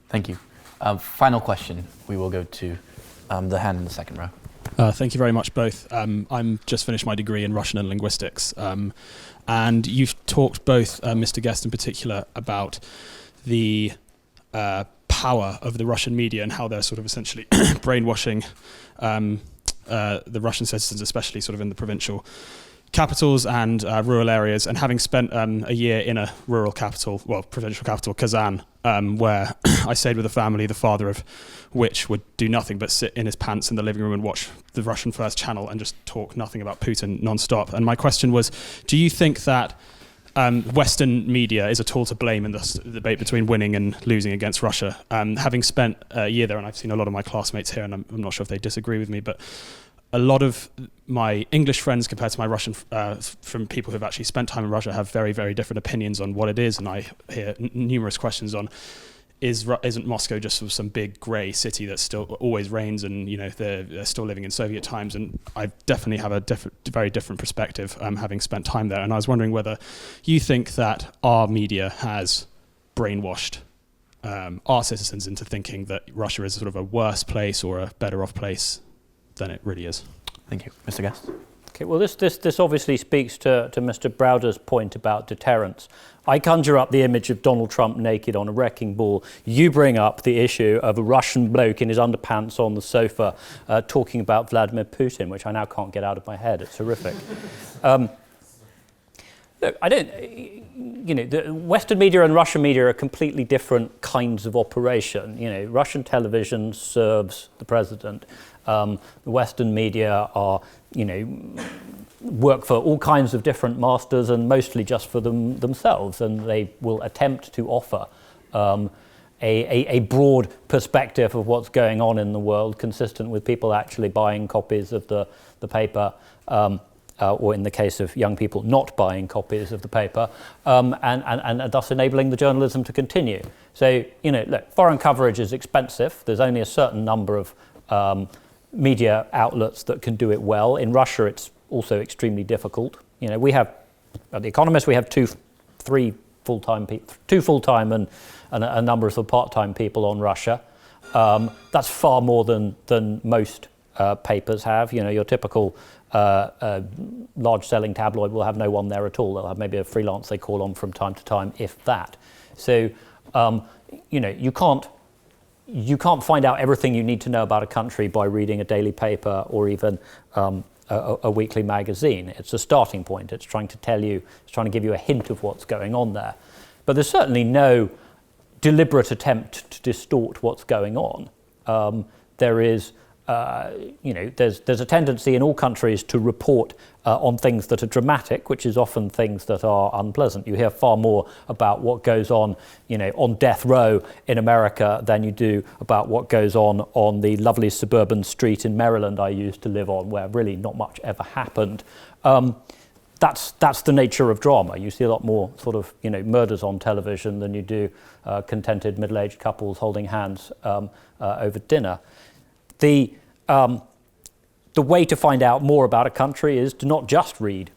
Thank you. Final question. We will go to the hand in the second row. Thank you very much, both. I'm just finished my degree in Russian and linguistics, and you've talked both, Mr. Guest in particular, about the power of the Russian media and how they're sort of essentially brainwashing the Russian citizens, especially sort of in the provincial capitals and rural areas. And having spent a year in a provincial capital, Kazan, where I stayed with a family, the father of which would do nothing but sit in his pants in the living room and watch the Russian First Channel and just talk nothing about Putin non-stop. And my question was, do you think that Western media is at all to blame in this debate between winning and losing against Russia? Having spent a year there, and I've seen a lot of my classmates here, and I'm not sure if they disagree with me, but a lot of my English friends compared to my Russian, from people who have actually spent time in Russia, have very, very different opinions on what it is. And I hear numerous questions on, isn't Moscow just sort of some big grey city that still always reigns, and they're still living in Soviet times? And I definitely have a very different perspective, having spent time there. And I was wondering whether you think that our media has brainwashed our citizens into thinking that Russia is sort of a worse place or a better off place than it really is. Thank you. Mr. Guest? Okay, well, this obviously speaks to Mr. Browder's point about deterrence. I conjure up the image of Donald Trump naked on a wrecking ball. You bring up the issue of a Russian bloke in his underpants on the sofa talking about Vladimir Putin, which I now can't get out of my head. It's horrific. Look, the Western media and Russian media are completely different kinds of operation. Russian television serves the president. The Western media are, work for all kinds of different masters and mostly just for themselves, and they will attempt to offer a broad perspective of what's going on in the world, consistent with people actually buying copies of the paper, or in the case of young people, not buying copies of the paper, and thus enabling the journalism to continue. So, look, foreign coverage is expensive. There's only a certain number of media outlets that can do it well. In Russia, it's also extremely difficult. We have, at The Economist, we have two full-time and a number of part-time people on Russia. That's far more than most papers have. Your typical large-selling tabloid will have no one there at all. They'll have maybe a freelance they call on from time to time, if that. So, you can't find out everything you need to know about a country by reading a daily paper or even a weekly magazine. It's a starting point. It's trying to give you a hint of what's going on there. But there's certainly no deliberate attempt to distort what's going on. There is, there's a tendency in all countries to report on things that are dramatic, which is often things that are unpleasant. You hear far more about what goes on death row in America than you do about what goes on the lovely suburban street in Maryland I used to live on, where really not much ever happened. That's the nature of drama. You see a lot more sort of murders on television than you do contented middle-aged couples holding hands over dinner. The way to find out more about a country is to not just read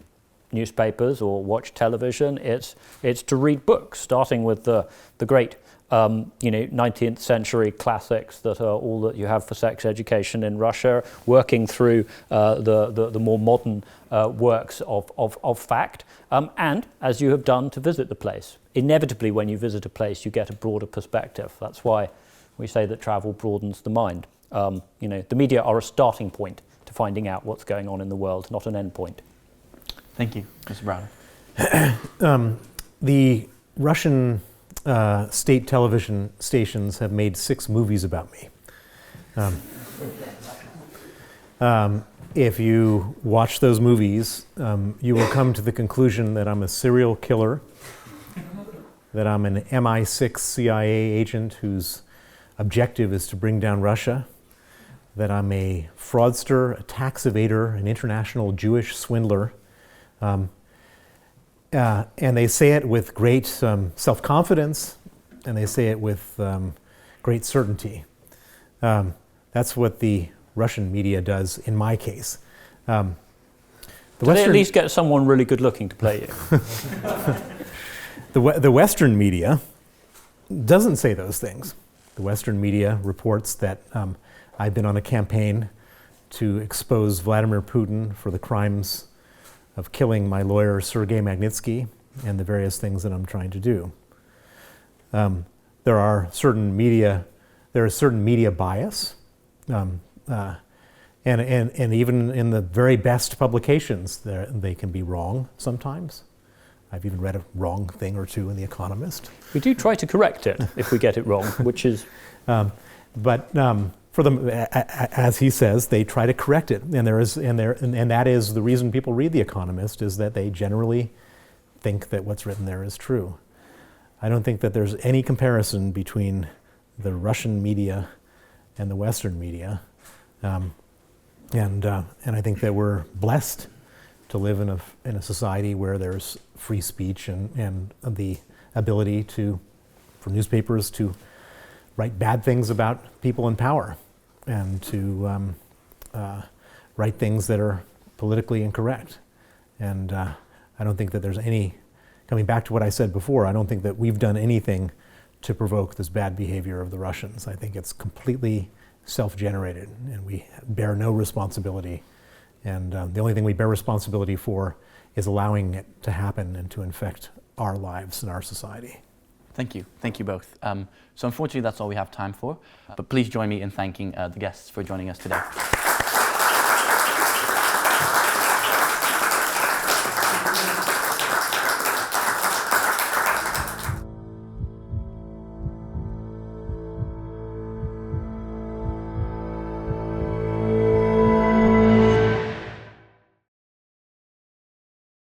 newspapers or watch television. It's to read books, starting with the great 19th century classics that are all that you have for sex education in Russia, working through the more modern works of fact, and as you have done to visit the place. Inevitably, when you visit a place, you get a broader perspective. That's why we say that travel broadens the mind. The media are a starting point to finding out what's going on in the world, not an end point. Thank you, Mr. Browder. The Russian state television stations have made 6 movies about me. If you watch those movies, you will come to the conclusion that I'm a serial killer, that I'm an MI6 CIA agent whose objective is to bring down Russia, that I'm a fraudster, a tax evader, an international Jewish swindler. And they say it with great self-confidence, and they say it with great certainty. That's what the Russian media does in my case. Do they at least get someone really good looking to play you? The Western media doesn't say those things. The Western media reports that I've been on a campaign to expose Vladimir Putin for the crimes of killing my lawyer Sergei Magnitsky and the various things that I'm trying to do. There is certain media bias, and even in the very best publications, they can be wrong sometimes. I've even read a wrong thing or two in The Economist. We do try to correct it if we get it wrong, which is... But for them, as he says, they try to correct it, and that is the reason people read The Economist, is that they generally think that what's written there is true. I don't think that there's any comparison between the Russian media and the Western media, and I think that we're blessed to live in a society where there's free speech and the ability for newspapers to write bad things about people in power and to write things that are politically incorrect. And I don't think that there's any, coming back to what I said before, I don't think that we've done anything to provoke this bad behavior of the Russians. I think it's completely self-generated, and we bear no responsibility. And the only thing we bear responsibility for is allowing it to happen and to infect our lives and our society. Thank you. Thank you both. So unfortunately, that's all we have time for. But please join me in thanking the guests for joining us today.